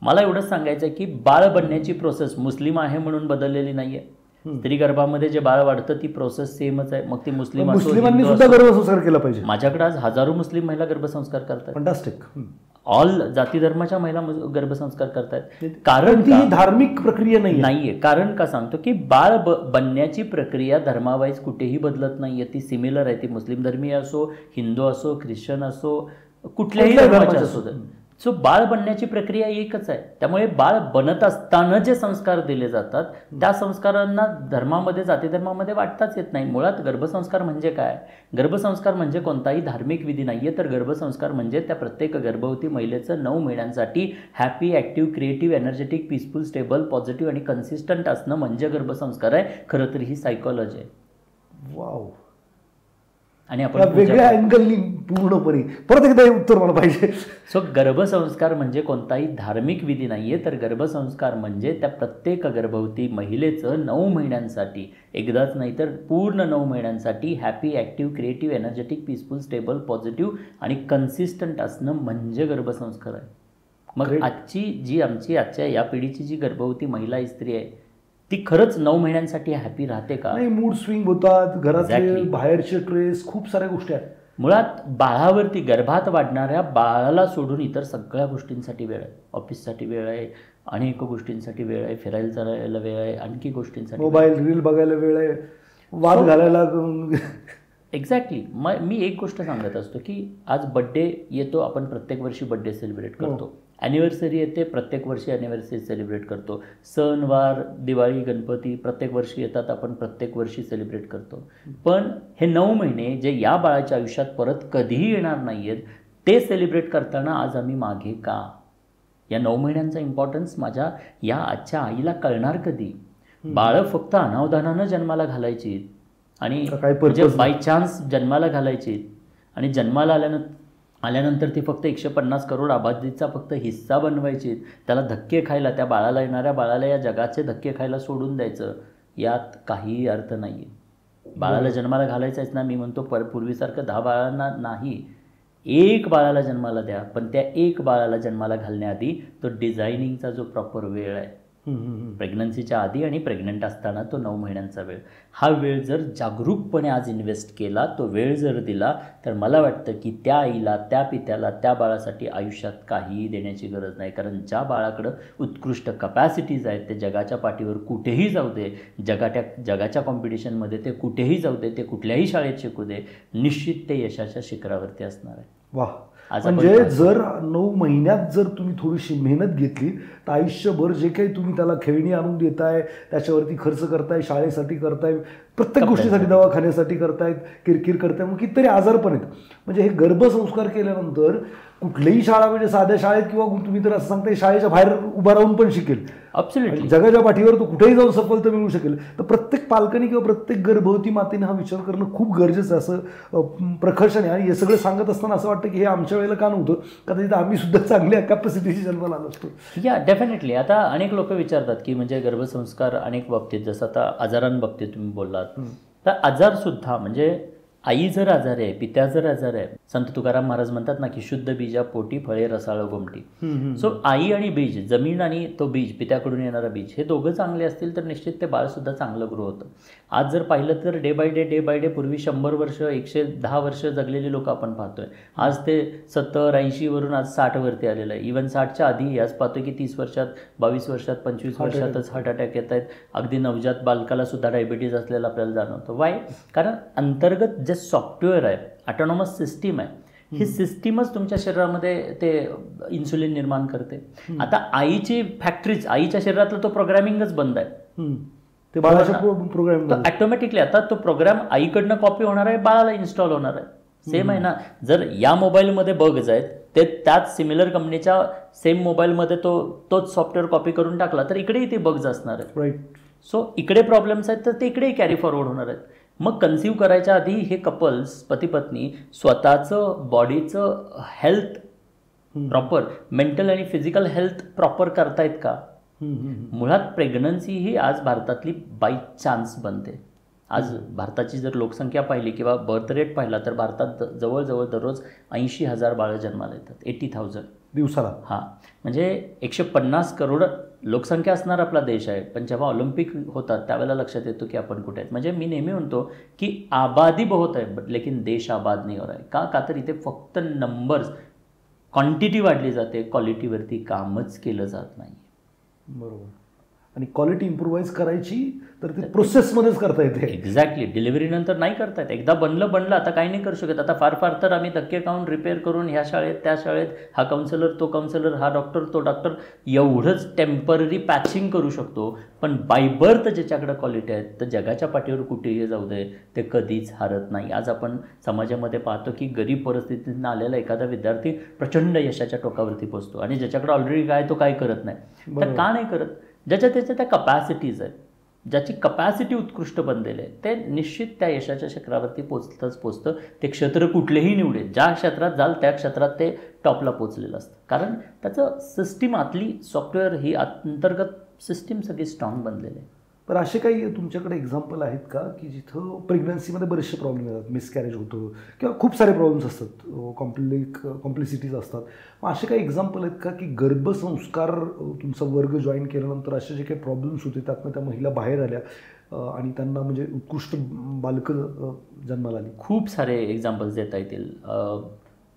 मला एवढंच सांगायचं आहे की बाळ बनण्याची प्रोसेस मुस्लिम आहे म्हणून बदललेली नाही आहे. स्त्री गर्भामध्ये जे बाळ वाढतं ती प्रोसेस सेमच आहे. मग ती मुस्लिमांनी सुद्धा गर्भसंस्कार केला पाहिजे. माझ्याकडे आज हजारो मुस्लिम महिला गर्भसंस्कार करतात. फंटास्टिक. ऑल जाती धर्माच्या महिला गर्भसंस्कार करतायत. कारण ही धार्मिक प्रक्रिया नाहीये. कारण का सांगतो की बाळ बनण्याची प्रक्रिया धर्मावाईज कुठेही बदलत नाहीये. ती सिमिलर आहे. ती मुस्लिम धर्मीय असो, हिंदू असो, ख्रिश्चन असो, कुठल्याही धर्माचे असो. सो बाळ बनण्याची प्रक्रिया एकच आहे. त्यामुळे बाळ बनत असताना जे संस्कार दिले जातात त्या संस्कारांना धर्मामध्ये, जाती धर्मामध्ये वाटताच येत नाही. मुळात गर्भसंस्कार म्हणजे काय? गर्भसंस्कार म्हणजे कोणताही धार्मिक विधी नाहीये, तर गर्भसंस्कार म्हणजे त्या प्रत्येक गर्भवती महिलेचं 9 महिन्यांसाठी happy, active, creative, energetic, peaceful, stable, positive आणि कन्सिस्टंट असणं म्हणजे गर्भसंस्कार आहे. खरं तर ही सायकोलॉजी आहे. वाव. आणि आपण वेगळ्या अँगलनी पूर्णपणे परत एकदा हे उत्तर मला पाहिजे. सो गर्भसंस्कार म्हणजे कोणताही धार्मिक विधी नाहीये, तर गर्भसंस्कार म्हणजे त्या प्रत्येक गर्भवती महिलेचं 9 महिन्यांसाठी, एकदाच नाही तर पूर्ण 9 महिन्यांसाठी happy, active, creative, energetic, peaceful, stable, positive आणि कन्सिस्टंट असणं म्हणजे गर्भसंस्कार आहे. मग आजच्या या पिढीची जी गर्भवती महिला स्त्री आहे ती खरंच 9 महिन्यांसाठी हॅपी राहते का? नाही, मूड स्विंग होतात, घरातले बाहेरचे ट्रेस, खूप साऱ्या गोष्टी आहेत. मुळात बाळावरती, गर्भात वाढणाऱ्या बाळाला सोडून इतर सगळ्या गोष्टींसाठी वेळ आहे. ऑफिससाठी वेळ आहे, अनेक गोष्टींसाठी वेळ आहे, फिरायला जायला वेळ आहे, आणखी गोष्टींसाठी, मोबाईल रील बघायला वेळ आहे, वाद घालायला. एक्झॅक्टली. मी एक गोष्ट सांगत असतो की आज बड्डे येतो, आपण प्रत्येक वर्षी बड्डे सेलिब्रेट करतो. ॲनिव्हर्सरी येते, प्रत्येक वर्षी ॲनिव्हर्सरी सेलिब्रेट करतो. सणवार, दिवाळी, गणपती प्रत्येक वर्षी येतात, आपण प्रत्येक वर्षी सेलिब्रेट करतो. पण हे 9 महिने जे या बाळाच्या आयुष्यात परत कधीही येणार नाही आहेत ते सेलिब्रेट करताना आज आम्ही मागे का? या 9 महिन्यांचा इम्पॉर्टन्स माझ्या या आजच्या आईला कळणार कधी? बाळं फक्त अनावधानानं जन्माला घालायची आणि म्हणजे बाय चान्स जन्माला घालायची आणि जन्माला आल्यानंतर ती फक्त 150 करोड आबादीचा फक्त हिस्सा बनवायची. त्याला धक्के खायला, त्या बाळाला, येणाऱ्या बाळाला या जगाचे धक्के खायला सोडून द्यायचं. यात काहीही अर्थ नाही आहे. बाळाला जन्माला घालायचंच ना, मी म्हणतो पूर्वीसारखं 10 बाळांना नाही, 1 बाळाला जन्माला द्या, पण त्या 1 बाळाला जन्माला घालण्याआधी तो डिझायनिंगचा जो प्रॉपर वेळ आहे, प्रेग्नन्सीच्या आधी आणि प्रेग्नंट असताना तो 9 महिन्यांचा वेळ, हा वेळ जर जागरूकपणे आज इन्व्हेस्ट केला, तो वेळ जर दिला, तर मला वाटतं की त्या आईला, त्या पित्याला, त्या बाळासाठी आयुष्यात काहीही देण्याची गरज नाही. कारण ज्या बाळाकडं उत्कृष्ट कपॅसिटीज आहेत, ते जगाच्या पाठीवर कुठेही जाऊ दे, जगाच्या कॉम्पिटिशनमध्ये ते कुठेही जाऊ दे, ते कुठल्याही शाळेत शिकू दे, निश्चित ते यशाच्या शिखरावरती असणार आहे. वाह. म्हणजे जर 9 महिन्यात जर तुम्ही थोडीशी मेहनत घेतली तर आयुष्यभर जे काही तुम्ही त्याला खेळणी आणून देताय, त्याच्यावरती खर्च करताय, शाळेसाठी करताय, प्रत्येक गोष्टीसाठी, दवाखान्यासाठी करतायत, किरकिर करताय, मग कितीतरी आजार पण आहेत. म्हणजे हे गर्भसंस्कार केल्यानंतर कुठलीही शाळा, म्हणजे साध्या शाळेत किंवा तुम्ही तर असं सांगताय शाळेच्या बाहेर उभा राहून पण शिकेल, ॲब्सोल्युटली जगाच्या पाठीवर तो कुठेही जाऊन सफलता मिळू शकेल. तर प्रत्येक पालकांनी किंवा प्रत्येक गर्भवती मातेने हा विचार करणं खूप गरजेचं असं प्रखर्षण आहे. आणि हे सगळं सांगत असताना असं वाटतं की हे आमच्या वेळेला का नव्हतं, कदाचित आम्ही सुद्धा चांगल्या कॅपॅसिटीशी जन्माला आलो असतो. या डेफिनेटली. आता अनेक लोक विचारतात की म्हणजे गर्भसंस्कार अनेक बाबतीत, जसं आता आजारांबाबतीत तुम्ही बोललात, तर आजारसुद्धा म्हणजे आई जर आजार आहे, पित्या जर आजार आहे, संत तुकाराम महाराज म्हणतात ना की शुद्ध बीजा पोटी फळे रसाळ गोमटी. सो आई आणि बीज, जमीन आणि तो बीज, पित्याकडून येणारा बीज, हे दोघं चांगले असतील तर निश्चित ते बाळसुद्धा चांगलं ग्रो होतं. आज जर पाहिलं तर डे बाय डे पूर्वी 100 वर्ष 110 वर्ष जगलेली लोक आपण पाहतोय, आज ते 70-80 वरून आज 60 वरती आलेलं आहे. इव्हन 60च्या आधी आज पाहतोय की 30 वर्षात, 22 वर्षात, 25 वर्षातच हार्ट अटॅक येत आहेत. अगदी नवजात बालकाला सुद्धा डायबिटीज असलेलं आपल्याला जाणवतं. वाय? कारण अंतर्गत जे सॉफ्टवेअर आहे, ऑटोनॉमस सिस्टीम आहे, ही सिस्टीमच तुमच्या शरीरामध्ये ते इन्सुलिन निर्माण करते. आता आईची फॅक्टरीच, आईच्या शरीरातला तो प्रोग्रॅमिंगच बंद आहे, ते बाळाचा प्रोग्राम ऑटोमॅटिकली आता तो प्रोग्राम आईकडनं कॉपी होणार आहे, बाळाला इन्स्टॉल होणार आहे. सेम आहे ना, जर या मोबाईलमध्ये बग्स आहेत, ते त्याच सिमिलर कंपनीच्या सेम मोबाईलमध्ये तोच सॉफ्टवेअर कॉपी करून टाकला तर इकडेही ते बग्स असणार आहेत. राईट. सो इकडे प्रॉब्लेम्स आहेत तर ते इकडेही कॅरी फॉरवर्ड होणार आहेत. मग कन्सिव्ह करायच्या आधी हे कपल्स, पती पत्नी, स्वतःचं बॉडीचं हेल्थ प्रॉपर, मेंटल आणि फिजिकल हेल्थ प्रॉपर करतायत का? मुळात प्रेग्नन्सी ही आज भारतातली बाय चान्स बनते. आज भारताची जर लोकसंख्या पाहिली किंवा बर्थ रेट पाहिला तर भारतात जवळजवळ दररोज 80,000 बाळं जन्माला येतात. 80,000 दिवसाला. हां, म्हणजे 150 करोड लोकसंख्या असणार आपला देश आहे. पण जेव्हा ऑलिम्पिक होतात त्यावेळेला लक्षात येतो की आपण कुठे आहेत. म्हणजे मी नेहमी म्हणतो की आबादी बहुत आहे बट लेकिन देश आबाद नाही हो रहा है. का तर इथे फक्त नंबर्स, क्वांटिटी वाढली जाते, क्वालिटीवरती कामच केलं जात नाही. बरोबर. आणि क्वालिटी इम्प्रूव्हाइज करायची तर ते प्रोसेसमध्येच करता येते. एक्झॅक्टली. डिलिव्हरीनंतर नाही करता येत. एकदा बनलं आता काही नाही करू शकत. आता फार तर आम्ही धक्के खाऊन रिपेअर करून ह्या शाळेत त्या शाळेत, हा काउन्सिलर तो काउन्सिलर, हा डॉक्टर तो डॉक्टर, एवढंच टेम्पररी पॅचिंग करू शकतो. पण बाय बर्थ ज्याच्याकडे क्वालिटी आहेत तर जगाच्या पाठीवर कुठेही जाऊ दे ते कधीच हारत नाही. आज आपण समाजामध्ये पाहतो की गरीब परिस्थितीतून आलेला एखादा विद्यार्थी प्रचंड यशाच्या टोकावरती पोहोचतो आणि ज्याच्याकडे ऑलरेडी काय तो काय करत नाही. तर का नाही करत? ज्याच्या त्या कपॅसिटीज आहेत, ज्याची कपॅसिटी उत्कृष्ट बनलेली आहे, ते निश्चित त्या यशाच्या शिखरावरती पोचतं. ते क्षेत्र कुठलेही निवडे, ज्या क्षेत्रात जाल त्या क्षेत्रात ते टॉपला पोचलेलं असतं. कारण त्याचं सिस्टीम, आतली सॉफ्टवेअर ही अंतर्गत सिस्टीम सगळी स्ट्रॉंग बनलेली आहे. पण असे काही तुमच्याकडे एक्झाम्पल आहेत का की जिथं प्रेग्नन्सीमध्ये बरेचसे प्रॉब्लेम येतात, मिसकॅरेज होतं किंवा खूप सारे प्रॉब्लेम्स असतात, कॉम्प्लिसिटीज असतात, मग असे काही एक्झाम्पल आहेत का की गर्भसंस्कार तुमचा वर्ग जॉईन केल्यानंतर असे जे काही प्रॉब्लेम्स होते त्यातनं त्या महिला बाहेर आल्या आणि त्यांना म्हणजे उत्कृष्ट बालकं जन्माला आली? खूप सारे एक्झाम्पल्स देता येतील.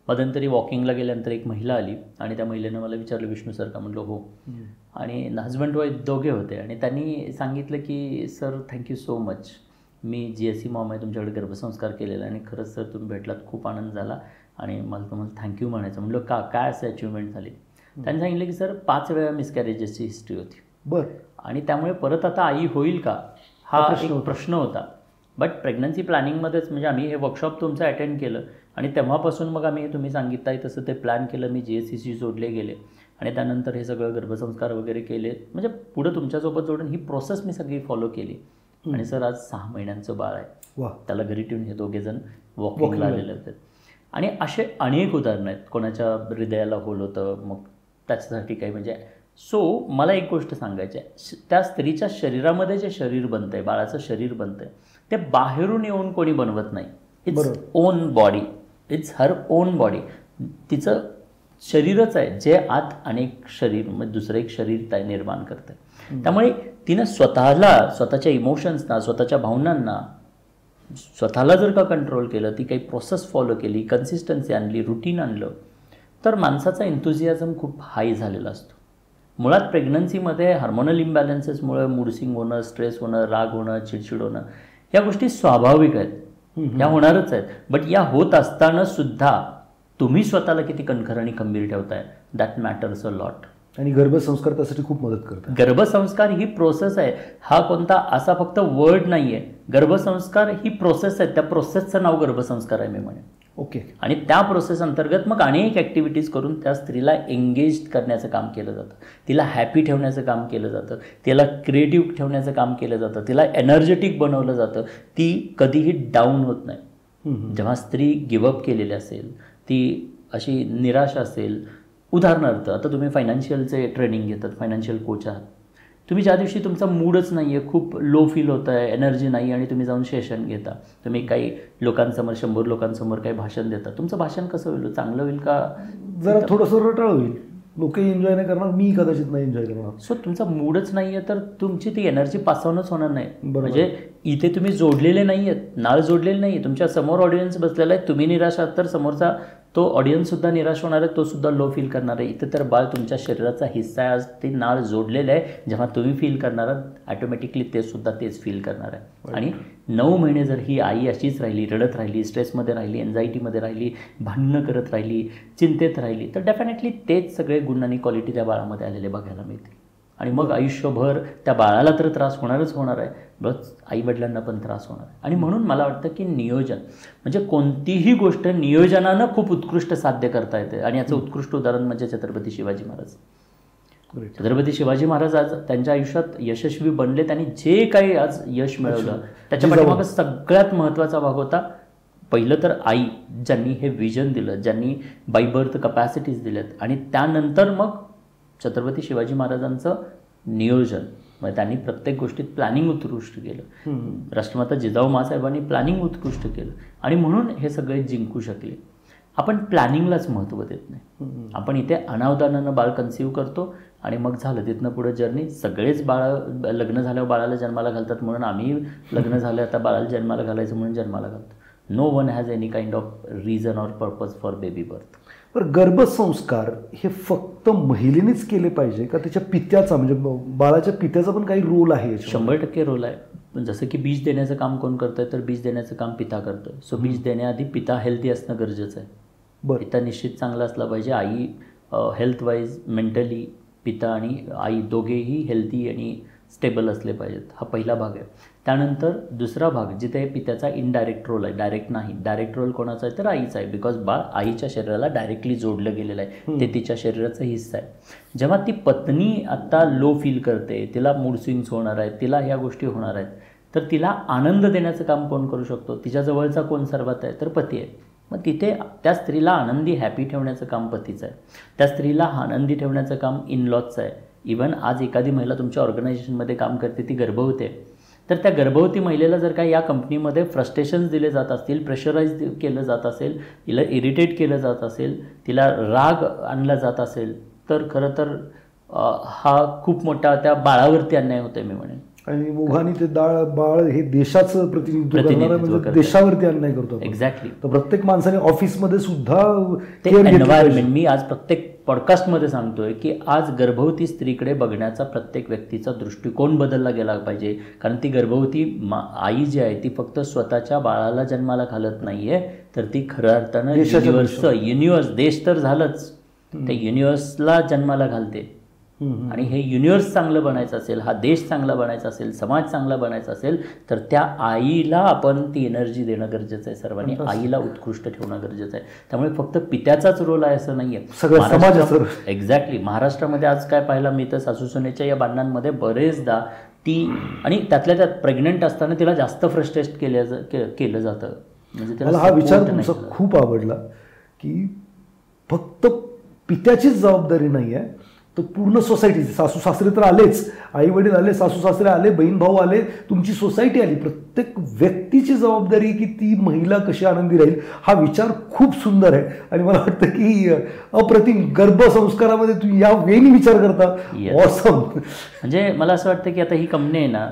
मध्यंतरी वॉकिंगला गेल्यानंतर एक महिला आली आणि त्या महिलेनं मला विचारलं, विष्णू सर का? म्हणलं हो. आणि हजबंड वाईफ दोघे होते आणि त्यांनी सांगितलं की सर थँक्यू सो मच, मी GSC मॉम आहे, तुमच्याकडे गर्भसंस्कार केलेला आणि खरंच सर तुम्ही भेटलात, खूप आनंद झाला आणि मला तुम्हाला थँक्यू म्हणायचं. म्हणलं का, काय असं अचिव्हमेंट झाली? त्यांनी सांगितलं की सर 5 वेळा मिसकॅरेजेसची हिस्ट्री होती. बरं. आणि त्यामुळे परत आता आई होईल का हा एक प्रश्न होता. बट प्रेग्नन्सी प्लॅनिंगमध्येच म्हणजे आम्ही हे वर्कशॉप तुमचं अटेंड केलं आणि तेव्हापासून मग आम्ही तुम्ही सांगितलं आहे तसं ते प्लॅन केलं. मी GSCशी जोडले गेले आणि त्यानंतर हे सगळं गर्भसंस्कार वगैरे केले. म्हणजे पुढं तुमच्यासोबत जोडून ही प्रोसेस मी सगळी फॉलो केली. आणि सर आज 6 महिन्यांचं बाळ आहे. वा. त्याला घरी ठेवून हे दोघेजण वॉकिंगला आलेले होते. आणि असे अनेक उदाहरणं आहेत. कोणाच्या हृदयाला होल होतं, मग त्याच्यासाठी काही म्हणजे मला एक गोष्ट सांगायची आहे, त्या स्त्रीच्या शरीरामध्ये जे शरीर बनतं आहे, बाळाचं शरीर बनतं आहे, ते बाहेरून येऊन कोणी बनवत नाही. Its own body, it's her own body. तिचं शरीरच आहे जे आत अनेक शरीर म्हणजे दुसरं एक शरीर निर्माण करतं. त्यामुळे तिनं स्वतःच्या इमोशन्सना, स्वतःच्या भावनांना स्वतःला जर का कंट्रोल केलं, ती काही प्रोसेस फॉलो केली, कन्सिस्टन्सी आणली, रुटीन आणलं, तर माणसाचा एन्थुझियाझम खूप हाय झालेला असतो. मुळात प्रेग्नन्सीमध्ये हार्मोनल इम्बॅलन्सेसमुळे मूड स्विंग होणं, स्ट्रेस होणं, राग होणं, चिडचिड होणं, या गोष्टी स्वाभाविक आहेत, या होणारच आहेत. बट या होत असताना सुद्धा तुम्ही स्वतःला किती कणखर आणि खंबीर ठेवताय, दॅट मॅटर्स अ लॉट. आणि गर्भसंस्कार त्यासाठी खूप मदत करतात. गर्भसंस्कार ही प्रोसेस आहे, हा कोणता असा फक्त वर्ड नाही आहे. गर्भसंस्कार ही प्रोसेस आहे, त्या प्रोसेसचं नाव गर्भसंस्कार आहे मी म्हणेन. ओके. आणि त्या प्रोसेस अंतर्गत मग अनेक ॲक्टिव्हिटीज करून त्या स्त्रीला एंगेज करण्याचं काम केलं जातं, तिला हॅपी ठेवण्याचं काम केलं जातं, तिला क्रिएटिव्ह ठेवण्याचं काम केलं जातं, तिला एनर्जेटिक बनवलं जातं, ती कधीही डाऊन होत नाही. जेव्हा स्त्री गिवअप केलेली असेल, ती अशी निराश असेल, उदाहरणार्थ आता तुम्ही फायनान्शियलचे ट्रेनिंग घेतात, फायनान्शियल कोच आहात, तुम्ही ज्या दिवशी तुमचा मूडच नाही आहे, खूप लो फील होत आहे, एनर्जी नाही, आणि तुम्ही जाऊन सेशन घेता, तुम्ही काही लोकांसमोर 100 लोकांसमोर काही भाषण देता, तुमचं भाषण कसं होईल? चांगलं होईल का? जरा थोडंसं रटाळ होईल, लोकही एन्जॉय नाही करणार, मी कदाचित नाही एन्जॉय करणार. सो तुमचा मूडच नाही आहे तर तुमची ती एनर्जी पासवणच होणार नाही. म्हणजे इथे तुम्ही जोडलेले नाही आहेत, नाळ जोडलेले नाही आहे, तुमच्या समोर ऑडियन्स बसलेला आहे, तुम्ही निराश आहात तर समोरचा तो ऑडियन्ससुद्धा निराश होणार आहे, तो सुद्धा लो फील करणार आहे. इथे तर बाळ तुमच्या शरीराचा हिस्सा आहे, आज ते नाळ जोडलेलं आहे, जेव्हा तुम्ही फील करणार आहात ॲटोमॅटिकली ते सुद्धा तेच फील करणार आहे. आणि 9 महिने जर ही आई अशीच राहिली, रडत राहिली, स्ट्रेसमध्ये राहिली, एन्झायटीमध्ये राहिली, भांडणं करत राहिली, चिंतेत राहिली, तर डेफिनेटली तेच सगळे गुण आणि क्वालिटी त्या बाळामध्ये आलेले बघायला मिळतील. आणि मग आयुष्यभर त्या बाळाला तर त्रास होणारच होणार आहे, बस आईवडिलांना पण त्रास होणार आहे. आणि म्हणून मला वाटतं की नियोजन म्हणजे कोणतीही गोष्ट नियोजनानं खूप उत्कृष्ट साध्य करता येते. आणि याचं उत्कृष्ट उदाहरण म्हणजे छत्रपती शिवाजी महाराज. छत्रपती शिवाजी महाराज आज त्यांच्या आयुष्यात यशस्वी बनले, त्यांनी जे काही आज यश मिळवलं त्याच्या पाठीमागे सगळ्यात महत्त्वाचा भाग होता, पहिलं तर आई, ज्यांनी हे विजन दिलं, ज्यांनी बाय बर्थ कपॅसिटीज दिल्यात, आणि त्यानंतर मग छत्रपती शिवाजी महाराजांचं नियोजन. मग त्यांनी प्रत्येक गोष्टीत प्लॅनिंग उत्कृष्ट केलं. राष्ट्रमाता जिजाऊ माँसाहेबांनी प्लॅनिंग उत्कृष्ट केलं, आणि म्हणून हे सगळे जिंकू शकले. आपण प्लॅनिंगलाच महत्त्व देत नाही. आपण इथे अनावधानानं बाळ कन्सिव्ह करतो आणि मग झालं, तिथनं पुढे जर्नी. सगळेच लग्न झाल्यावर बाळाला जन्माला घालतात म्हणून आम्ही लग्न झालं आता बाळाला जन्माला घालायचं म्हणून जन्माला घालतो. No one has any kind of reason or purpose for baby birth. तर गर्भसंस्कार हे फक्त महिलेनेच केले पाहिजे का त्याच्या पित्याचा, म्हणजे बाळाच्या पित्याचा पण काही रोल आहे? 100% रोल आहे. जसं की बीज देण्याचं काम कोण करतंय, तर बीज देण्याचं काम पिता करतोय. सो बीज देण्याआधी पिता हेल्दी असणं गरजेचं आहे. पिता निश्चित चांगला असला पाहिजे. आई हेल्थ वाईज मेंटली, पिता आणि आई दोघेही हेल्दी आणि स्टेबल असले पाहिजेत. हा पहिला भाग आहे. त्यानंतर दुसरा भाग जिथे पित्याचा इनडायरेक्ट रोल आहे, डायरेक्ट नाही. डायरेक्ट रोल कोणाचा आहे, तर आईचा आहे. बिकॉज बाळ आईच्या शरीराला डायरेक्टली जोडलं गेलेलं आहे, ते तिच्या शरीराचा हिस्सा आहे. जेव्हा ती पत्नी आत्ता लो फील करते, तिला मूड स्विंग्स होणार आहेत, तिला ह्या गोष्टी होणार आहेत, तर तिला आनंद देण्याचं काम कोण करू शकतो? तिच्या जवळचा कोण सर्वात आहे, तर पती आहे. मग तिथे त्या स्त्रीला आनंदी हॅपी ठेवण्याचं काम पतीचं आहे. त्या स्त्रीला आनंदी ठेवण्याचं काम इनलॉजचं आहे. इवन आज एखादी महिला तुमच्या ऑर्गनायझेशनमध्ये काम करते, ती गर्भवती आहे, तर त्या गर्भवती महिलेला जर का या कंपनीमध्ये फ्रस्ट्रेशन्स दिले जात असतील, प्रेशराईज केलं जात असेल, तिला इरिटेट केलं जात असेल, तिला राग आणला जात असेल, तर खरं तर हा खूप मोठा त्या बाळावरती अन्याय होतो आहे मी म्हणेन. आणि मुघानी ते बाळ हे देशाचं प्रतिनिधित्व करणारं, म्हणजे देशावरती अन्याय करतो. एक्झॅक्टली. तर प्रत्येक माणसाने ऑफिसमध्ये सुद्धा ते एन्व्हायरमेंट, मी आज प्रत्येक पॉडकास्टमध्ये सांगतोय की आज गर्भवती स्त्रीकडे बघण्याचा प्रत्येक व्यक्तीचा दृष्टिकोन बदलला गेला पाहिजे. कारण ती गर्भवती आई जी आहे ती फक्त स्वतःच्या बाळाला जन्माला घालत नाही आहे, तर ती खऱ्या अर्थानं युनिव्हर्स, देश तर झालंच, त्या युनिव्हर्सला जन्माला घालते. आणि हे युनिव्हर्स चांगलं बनायचं असेल, हा देश चांगला बनायचा असेल, समाज चांगला बनायचा असेल, तर त्या आईला आपण ती एनर्जी देणं गरजेचं आहे. सर्वांनी आईला उत्कृष्ट ठेवणं गरजेचं आहे. त्यामुळे फक्त पित्याचाच रोल आहे असं नाही आहे. एक्झॅक्टली. महाराष्ट्रामध्ये आज काय पाहायला मिळतं, सासूसुनेच्या या भांडणांमध्ये बरेचदा ती, आणि त्यातल्या त्यात प्रेग्नंट असताना तिला जास्त फ्रस्ट्रेट केलं जातं. म्हणजे मला हा विचार तुमचा खूप आवडला की फक्त पित्याचीच जबाबदारी नाही आहे, तर पूर्ण सोसायटी, सासू सासरे तर आलेच, आई वडील आले, सासू सासरे आले, बहीण भाऊ आले, तुमची सोसायटी आली, प्रत्येक व्यक्तीची जबाबदारी की ती महिला कशी आनंदी राहील. हा विचार खूप सुंदर आहे आणि मला वाटतं की अप्रतिम. गर्भसंस्कारामध्ये तुम्ही या वेळी विचार करता, ऑसम. म्हणजे मला असं वाटतं की आता ही कंपनी आहे ना,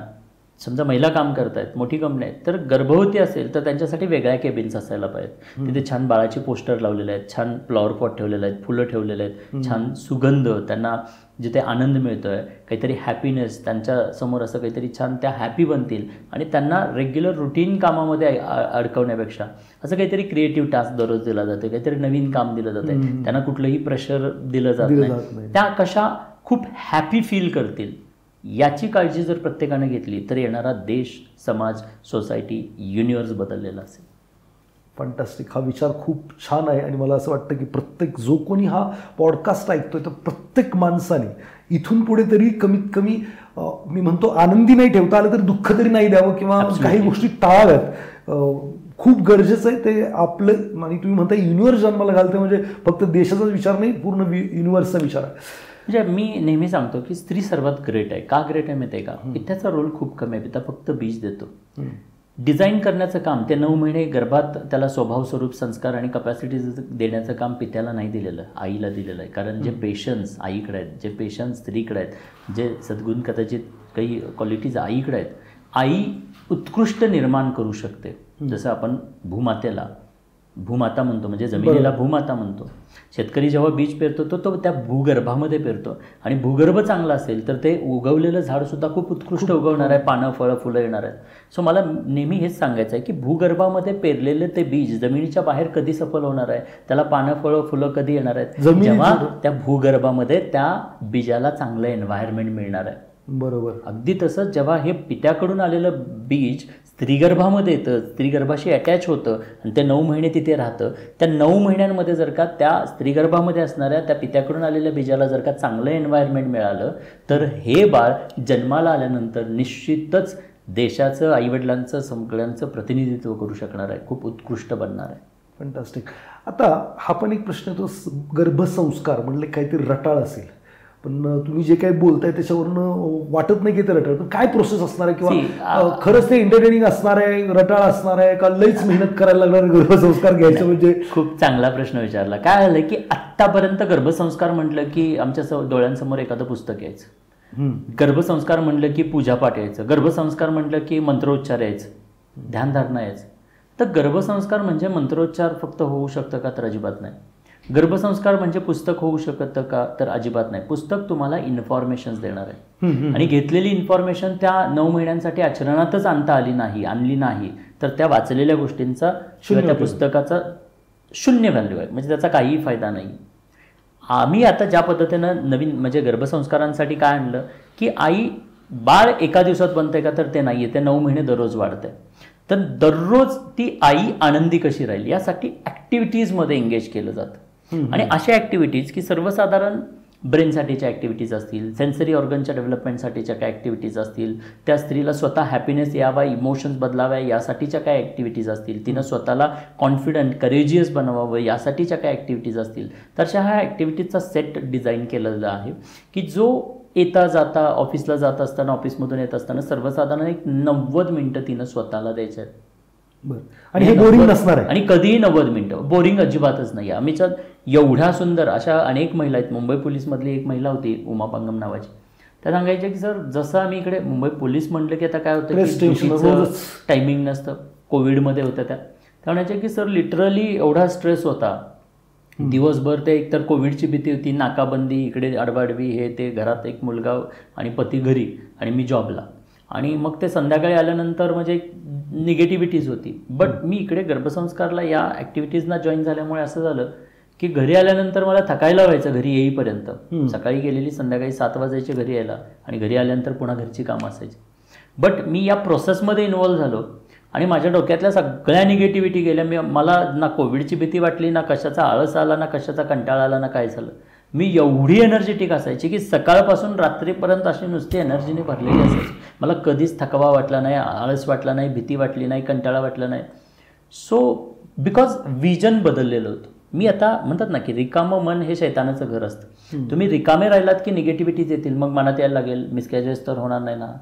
समजा महिला काम करतायत, मोठी कंपनी आहे, तर गर्भवती असेल तर त्यांच्यासाठी वेगळ्या केबिन्स असायला पाहिजेत. तिथे छान बाळाची पोस्टर लावलेले आहेत, छान फ्लॉवर पॉट ठेवलेले आहेत, फुलं ठेवलेले आहेत, छान सुगंध, त्यांना जिथे आनंद मिळतोय, काहीतरी हॅपीनेस त्यांच्या समोर असं काहीतरी छान त्या हॅपी बनतील आणि त्यांना रेग्युलर रुटीन कामामध्ये अडकवण्यापेक्षा असं काहीतरी क्रिएटिव्ह टास्क दररोज दिला जाते, काहीतरी नवीन काम दिलं जाते, त्यांना कुठलंही प्रेशर दिलं जात नाही, त्या कशा खूप हॅपी फील करतील याची काळजी जर प्रत्येकाने घेतली तर येणारा देश, समाज, सोसायटी, युनिव्हर्स बदललेला असेल. फंटास्टिक. हा विचार खूप छान आहे आणि मला असं वाटतं की प्रत्येक जो कोणी हा पॉडकास्ट ऐकतोय तर प्रत्येक माणसाने इथून पुढे तरी कमीत कमी मी म्हणतो आनंदी नाही ठेवता आलं तर दुःख तरी नाही द्यावं किंवा काही गोष्टी टाळाव्यात. खूप गरजेचं आहे ते आपलं. आणि तुम्ही म्हणता युनिव्हर्स जन्माला घालते म्हणजे फक्त देशाचाच विचार नाही, पूर्ण युनिव्हर्सचा विचार आहे. म्हणजे मी नेहमी सांगतो की स्त्री सर्वात ग्रेट आहे. का ग्रेट आहे माहिती आहे का? पित्याचा रोल खूप कमी आहे. पिता फक्त बीज देतो. डिझाईन करण्याचं काम, ते 9 महिने गर्भात त्याला स्वभाव, स्वरूप, संस्कार आणि कपॅसिटी देण्याचं काम पित्याला नाही दिलेलं, आईला दिलेलं आहे. कारण जे पेशन्स आईकडे आहेत, जे पेशन्स स्त्रीकडे आहेत, जे सद्गुण कदाचित काही क्वालिटीज आईकडे आहेत, आई उत्कृष्ट निर्माण करू शकते. जसं आपण भूमाता म्हणतो, म्हणजे जमिनीला भूमाता म्हणतो. शेतकरी जेव्हा बीज पेरतो तो त्या भूगर्भामध्ये पेरतो आणि भूगर्भ चांगला असेल तर ते उगवलेलं झाडसुद्धा खूप उत्कृष्ट उगवणार आहे, पानं, फळं, फुलं येणार आहेत. सो मला नेहमी हेच सांगायचं आहे की भूगर्भामध्ये पेरलेलं ते बीज जमिनीच्या बाहेर कधी सफल होणार आहे, त्याला पानं, फळं, फुलं कधी येणार आहेत, जेव्हा त्या भूगर्भामध्ये त्या बीजाला चांगलं एन्व्हायरमेंट मिळणार आहे. बरोबर. अगदी तसंच जेव्हा हे पित्याकडून आलेलं बीज स्त्रीगर्भामध्ये येतं, स्त्रीगर्भाशी अटॅच होतं आणि ते 9 महिने तिथे राहतं, त्या 9 महिन्यांमध्ये जर का त्या स्त्रीगर्भामध्ये असणाऱ्या त्या पित्याकडून आलेल्या बीजाला जर का चांगलं एन्व्हायरमेंट मिळालं तर हे बाळ जन्माला आल्यानंतर निश्चितच देशाचं, आईवडिलांचं, सगळ्यांचं प्रतिनिधित्व करू शकणार आहे, खूप उत्कृष्ट बनणार आहे. फंटास्टिक. आता हा पण एक प्रश्न येतो, गर्भसंस्कार म्हणले काहीतरी रटाळ असेल, पण तुम्ही जे काही बोलताय त्याच्यावरनं वाटत नाही की ते रटाळ, पण काय प्रोसेस असणार आहे किंवा खरंच ते एंटरटेनिंग असणार आहे, रटाळ असणार आहे का लईच मेहनत करायला लागणार गर्भसंस्कार घ्यायचं? म्हणजे खूप चांगला प्रश्न विचारला. काय झालं की आत्तापर्यंत गर्भसंस्कार म्हटलं की आमच्या डोळ्यांसमोर एखादं पुस्तक यायचं, गर्भसंस्कार म्हटलं की पूजापाठ यायचं, गर्भसंस्कार म्हटलं की मंत्रोच्चार यायचं, ध्यानधारणा यायचं. तर गर्भसंस्कार म्हणजे मंत्रोच्चार फक्त होऊ शकतं का? तर अजिबात नाही. गर्भसंस्कार म्हणजे पुस्तक होऊ शकतं का? तर अजिबात नाही. पुस्तक तुम्हाला इन्फॉर्मेशन्स देणार आहे आणि घेतलेली इन्फॉर्मेशन त्या 9 महिन्यांसाठी आचरणातच आणली नाही तर त्या वाचलेल्या गोष्टींचा किंवा त्या पुस्तकाचा शून्य व्हॅल्यू आहे, म्हणजे त्याचा काहीही फायदा नाही. आम्ही आता ज्या पद्धतीनं नवीन म्हणजे गर्भसंस्कारांसाठी काय आणलं की बाळ एका दिवसात बनतंय का? तर ते नाही आहे, ते 9 महिने दररोज वाढतंय. तर दररोज ती आई आनंदी कशी राहील यासाठी ॲक्टिव्हिटीजमध्ये एंगेज केलं जातं. आणि अशा ॲक्टिव्हिटीज की सर्वसाधारण ब्रेनसाठीच्या ॲक्टिव्हिटीज असतील, सेन्सरी ऑर्गनच्या डेव्हलपमेंटसाठीच्या काय ॲक्टिव्हिटीज असतील, त्या स्त्रीला स्वतः हॅपीनेस यावा, इमोशन्स बदलाव्या यासाठीच्या काय ॲक्टिव्हिटीज असतील, तिनं स्वतःला कॉन्फिडंट, करेजियस बनवावं यासाठीच्या काय ॲक्टिव्हिटीज असतील, तर अशा ह्या ॲक्टिव्हिटीजचा सेट डिझाईन केलेला आहे की जो येता जाता, ऑफिसला जात असताना, ऑफिसमधून येत असताना सर्वसाधारण एक 90 मिनिटं तिनं स्वतःला द्यायचं आहे. आणि हे बोरिंग नसणार आहे आणि कधीही 90 मिनिटं बोरिंग अजिबातच नाही. आम्हीच्या एवढ्या सुंदर अशा अनेक महिला आहेत. मुंबई पोलीसमधली एक महिला होती उमा पांगम नावाची, त्या सांगायच्या की सर जसं आम्ही इकडे मुंबई पोलीस म्हटलं की आता काय होतं की टायमिंग नसतं, कोविडमध्ये होतं त्या म्हणायच्या की सर लिटरली एवढा स्ट्रेस होता दिवसभर, ते एकतर कोविडची भीती होती, नाकाबंदी, इकडे अडवाडवी, हे ते, घरात एक मुलगा आणि पती घरी आणि मी जॉबला, आणि मग ते संध्याकाळी आल्यानंतर म्हणजे निगेटिव्हिटीज होती. बट मी इकडे गर्भसंस्कारला या ॲक्टिव्हिटीजना जॉईन झाल्यामुळे असं झालं की घरी आल्यानंतर मला थकायला व्हायचं घरी येईपर्यंत. सकाळी गेलेली संध्याकाळी 7 वाजायचे घरी यायला आणि घरी आल्यानंतर पुन्हा घरची कामं असायची. बट मी या प्रोसेसमध्ये इन्व्हॉल्व झालो आणि माझ्या डोक्यातल्या सगळ्या निगेटिव्हिटी गेल्या. मला ना कोविडची भीती वाटली, ना कशाचा आळस आला, ना कशाचा कंटाळा आला, ना काय झालं. मी एवढी एनर्जेटिक असायची की सकाळपासून रात्रीपर्यंत अशी नुसती एनर्जीने भरलेली असायची. मला कधीच थकवा वाटला नाही, आळस वाटला नाही, भीती वाटली नाही, कंटाळा वाटला नाही. सो बिकॉज विजन बदललेलं होतं. मी आता म्हणतात ना की रिकामं मन हे शैतानाचं घर असतं. तुम्ही रिकामे राहिलात की निगेटिव्हिटीज येतील, मग मनात यायला लागेल, मिसकॅरेज तर होणार नाही ना,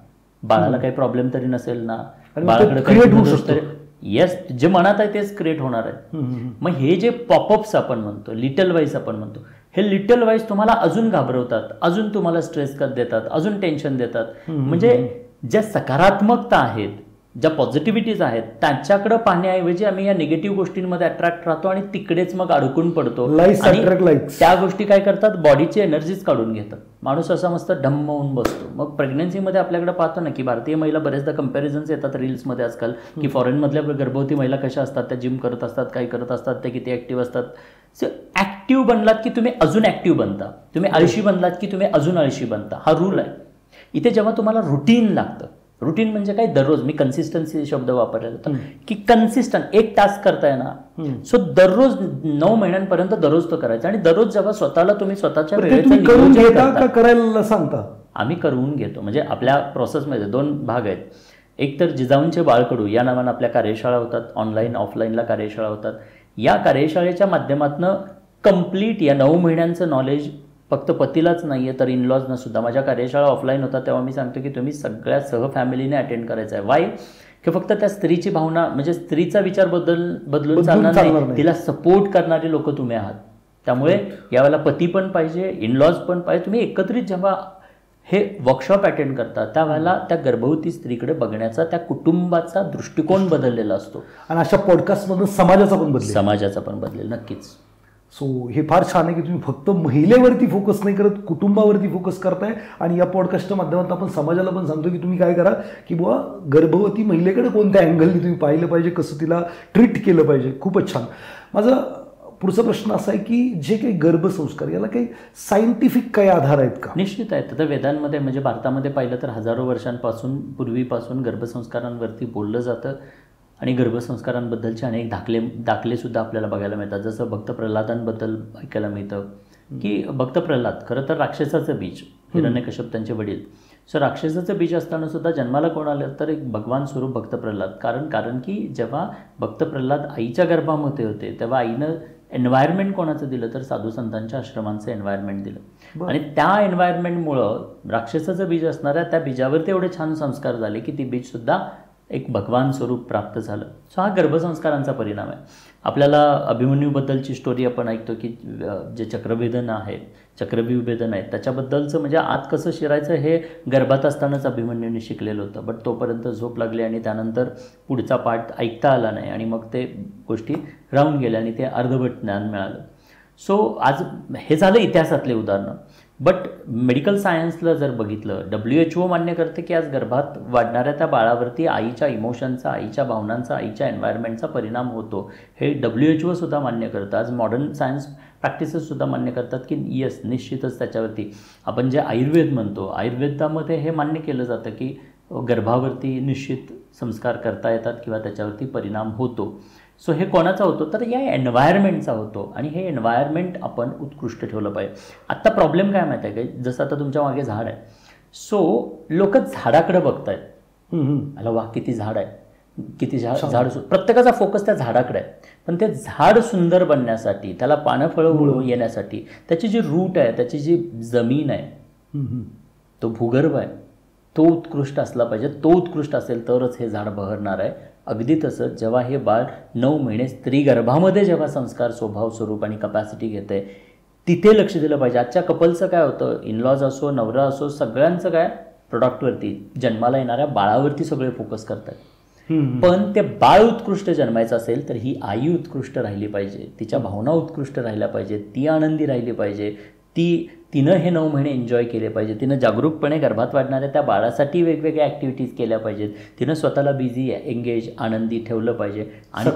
बाळाला काही प्रॉब्लेम तरी नसेल ना, बाळाकडे काही येस, जे मनात आहे तेच क्रिएट होणार आहे. मग हे जे पॉपअप्स आपण म्हणतो, लिटल वाईज आपण म्हणतो, हे लिटल वाईज तुम्हाला अजून घाबरवतात, अजून तुम्हाला स्ट्रेस देतात, अजून टेन्शन देतात. म्हणजे ज्या सकारात्मकता आहेत, ज्या पॉझिटिव्हिटीज आहेत, त्याच्याकडे पाहण्याऐवजी आम्ही या निगेटिव्ह गोष्टींमध्ये अट्रॅक्ट राहतो आणि तिकडेच मग अडकून पडतो. आणि त्या गोष्टी काय करतात, बॉडीची एनर्जीच काढून घेतात. माणूस असा मस्त ढम्म होऊन बसतो. मग प्रेग्नन्सीमध्ये आपल्याकडे पाहतो ना की भारतीय महिला बरेचदा कंपॅरिझन्स येतात रील्समध्ये आजकाल, की फॉरेनमधल्या गर्भवती महिला कशा असतात, त्या जिम करत असतात, काय करत असतात, ते किती ॲक्टिव्ह असतात. ॲक्टिव्ह बनलात की तुम्ही अजून ॲक्टिव्ह बनता, तुम्ही आळशी बनलात की तुम्ही अजून आळशी बनता. हा रूल आहे. इथे जेव्हा तुम्हाला रुटीन लागतं, रुटीन म्हणजे काय, दररोज, मी कन्सिस्टन्सी शब्द वापरलेला होता की कन्सिस्टंट एक टास्क करताय ना, सो दररोज 9 महिन्यांपर्यंत दररोज तो करायचा. आणि दररोज जेव्हा स्वतःला तुम्ही स्वतःच्या करायला सांगता, आम्ही करून घेतो. म्हणजे आपल्या प्रोसेसमध्ये 2 भाग आहेत. एक तर जिजाऊंचे बाळकडू या नावानं आपल्या कार्यशाळा होतात, ऑनलाईन ऑफलाईनला कार्यशाळा होतात. या कार्यशाळेच्या माध्यमातून कंप्लीट या 9 महिन्यांचं नॉलेज फक्त पतीलाच नाही आहे तर इनलॉजना सुद्धा. माझ्या कार्यशाळा ऑफलाईन होतात तेव्हा मी सांगतो की तुम्ही सगळ्या फॅमिलीने अटेंड करायचं आहे. वाय की फक्त त्या स्त्रीची भावना, म्हणजे स्त्रीचा विचार बदलून चालणार नाही, तिला सपोर्ट करणारे लोक तुम्ही आहात. त्यामुळे यावेळेला पती पण पाहिजे, इनलॉज पण पाहिजे. तुम्ही एकत्रित जेव्हा हे वर्कशॉप अटेंड करता त्यावेळेला त्या गर्भवती स्त्रीकडे बघण्याचा, त्या कुटुंबाचा दृष्टिकोन बदललेला असतो. आणि अशा पॉडकास्टमधून समाजाचा पण बदलेल नक्कीच. सो हे फार छान आहे की तुम्ही फक्त महिलेवरती फोकस नाही करत, कुटुंबावरती फोकस करताय. आणि या पॉडकास्टच्या माध्यमातून आपण समाजाला पण सांगतो की तुम्ही काय करा की बुवा गर्भवती महिलेकडे कोणत्या अँगलने तुम्ही पाहिलं पाहिजे, कसं तिला ट्रीट केलं पाहिजे. खूपच छान. माझा पुढचा प्रश्न असा आहे की जे काही गर्भसंस्कार, याला काही सायंटिफिक काही आधार आहेत का? निश्चित आहेत. आता वेदांमध्ये, म्हणजे भारतामध्ये पाहिलं तर हजारो वर्षांपासून पूर्वीपासून गर्भसंस्कारांवरती बोललं जातं. आणि गर्भसंस्कारांबद्दलचे अनेक दाखलेसुद्धा आपल्याला बघायला मिळतात. जसं भक्त प्रल्हादांबद्दल ऐकायला मिळतं की भक्त प्रल्हाद खरं तर राक्षसाचं बीज, हिरण्यकश्यप त्यांचे वडील. सो राक्षसाचं बीज असताना सुद्धा जन्माला कोण आलं तर एक भगवान स्वरूप भक्त प्रल्हाद. कारण की जेव्हा भक्त प्रल्हाद आईच्या गर्भामध्ये होते तेव्हा आईनं एन्व्हायरमेंट कोणाचं दिलं तर साधू संतांच्या आश्रमांचं एन्व्हायरमेंट दिलं. आणि त्या एन्व्हायरमेंटमुळं राक्षसाचं बीज असणाऱ्या त्या बीजावरती एवढे छान संस्कार झाले की ती बीजसुद्धा एक भगवान स्वरूप प्राप्त झालं. सो हा गर्भसंस्कारांचा परिणाम आहे. आपल्याला अभिमन्यूबद्दलची स्टोरी आपण ऐकतो की जे चक्रविभेदन आहेत त्याच्याबद्दलचं, म्हणजे आत कसं शिरायचं हे गर्भात असतानाच अभिमन्यूने शिकलेलं होतं. बट तोपर्यंत झोप लागली आणि त्यानंतर पुढचा पाठ ऐकता आला नाही आणि मग ते गोष्टी राहून गेल्या आणि ते अर्धवट ज्ञान मिळालं. सो आज हे झालं इतिहासातले उदाहरणं. बट मेडिकल सायन्सला जर बघितलं, WHO मान्य करते की आज गर्भात वाढणाऱ्या त्या बाळावरती आईच्या इमोशनचा, आईच्या भावनांचा, आईच्या एन्व्हायरमेंटचा परिणाम होतो. हे WHO सुद्धा मान्य करतं. आज मॉडर्न सायन्स प्रॅक्टिसेससुद्धा मान्य करतात की येस, निश्चितच त्याच्यावरती आपण जे आयुर्वेद म्हणतो, आयुर्वेदामध्ये हे मान्य केलं जातं की गर्भावरती निश्चित संस्कार करता येतात किंवा त्याच्यावरती परिणाम होतो. सो हे कोणाचा होतो तर या एन्व्हायरमेंटचा होतो. आणि हे एन्व्हायरमेंट आपण उत्कृष्ट ठेवलं पाहिजे. आत्ता प्रॉब्लेम काय माहीत आहे काय, जसं आता तुमच्या मागे झाड आहे, सो लोक झाडाकडे बघतायत, मला वा किती झाड आहे, किती झाड, प्रत्येकाचा फोकस त्या झाडाकडे आहे. पण ते झाड सुंदर बनण्यासाठी, त्याला पानं फळं येण्यासाठी त्याची जी रूट आहे, त्याची जी जमीन आहे, तो भूगर्भ आहे, तो उत्कृष्ट असला पाहिजे. तो उत्कृष्ट असेल तरच हे झाड बहरणार आहे. अगदी तसंच जेव्हा हे बाळ 9 महिने स्त्री गर्भामध्ये जेव्हा संस्कार, स्वभाव, स्वरूप आणि कपॅसिटी घेते, तिथे लक्ष दिलं पाहिजे. आजच्या कपलचं काय होतं, इनलॉज असो, नवरा असो, सगळ्यांचं काय प्रोडक्टवरती, जन्माला येणाऱ्या बाळावरती सगळे फोकस करतात. पण ते बाळ उत्कृष्ट जन्मायचं असेल तर ही आई उत्कृष्ट राहिली पाहिजे, तिच्या भावना उत्कृष्ट राहिल्या पाहिजेत, ती आनंदी राहिली पाहिजे, तिनं हे 9 महिने एन्जॉय केले पाहिजे, तिनं जागरूकपणे गर्भात वाढणाऱ्या त्या बाळासाठी वेगवेगळ्या ॲक्टिव्हिटीज केल्या पाहिजेत, तिनं स्वतःला बिझी, एंगेज, आनंदी ठेवलं पाहिजे आणि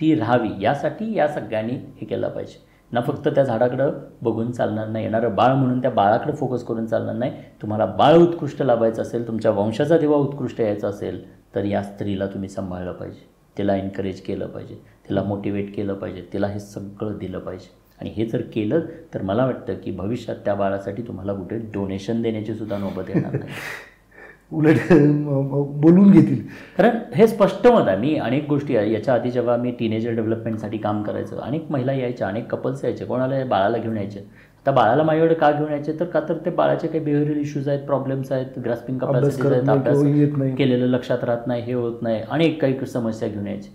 ती राहावी. यासाठी या सगळ्यांनी हे केलं पाहिजे. ना फक्त त्या झाडाकडं बघून चालणार नाही, येणारं बाळ म्हणून त्या बाळाकडे फोकस करून चालणार नाही. तुम्हाला बाळ उत्कृष्ट लाभायचं असेल, तुमच्या वंशाचा दिवा उत्कृष्ट यायचा असेल तर या स्त्रीला तुम्ही सांभाळलं पाहिजे, तिला एनकरेज केलं पाहिजे, तिला मोटिवेट केलं पाहिजे, तिला हे सगळं दिलं पाहिजे. आणि हे जर केलं तर मला वाटतं की भविष्यात त्या बाळासाठी तुम्हाला कुठे डोनेशन देण्याची सुद्धा नौबत येणार नाही. उलट बोलून घेतील. कारण हे स्पष्ट मत आहे. मी अनेक गोष्टी आहे याच्या आधी जेव्हा मी टीनेजर डेव्हलपमेंटसाठी काम करायचं, अनेक महिला यायच्या, अनेक कपल्स यायचे, कोणाला बाळाला घेऊन यायचे. आता बाळाला माझ्याकडे का घेऊन यायचे तर का तर ते बाळाचे काही बिहेवियरल इश्यूज आहेत, प्रॉब्लेम्स आहेत, ग्रास्पिंग कपॅसिटीज आहेत, अभ्यास केलेलं लक्षात राहत नाही, हे होत नाही, अनेक काही समस्या घेऊन यायचे.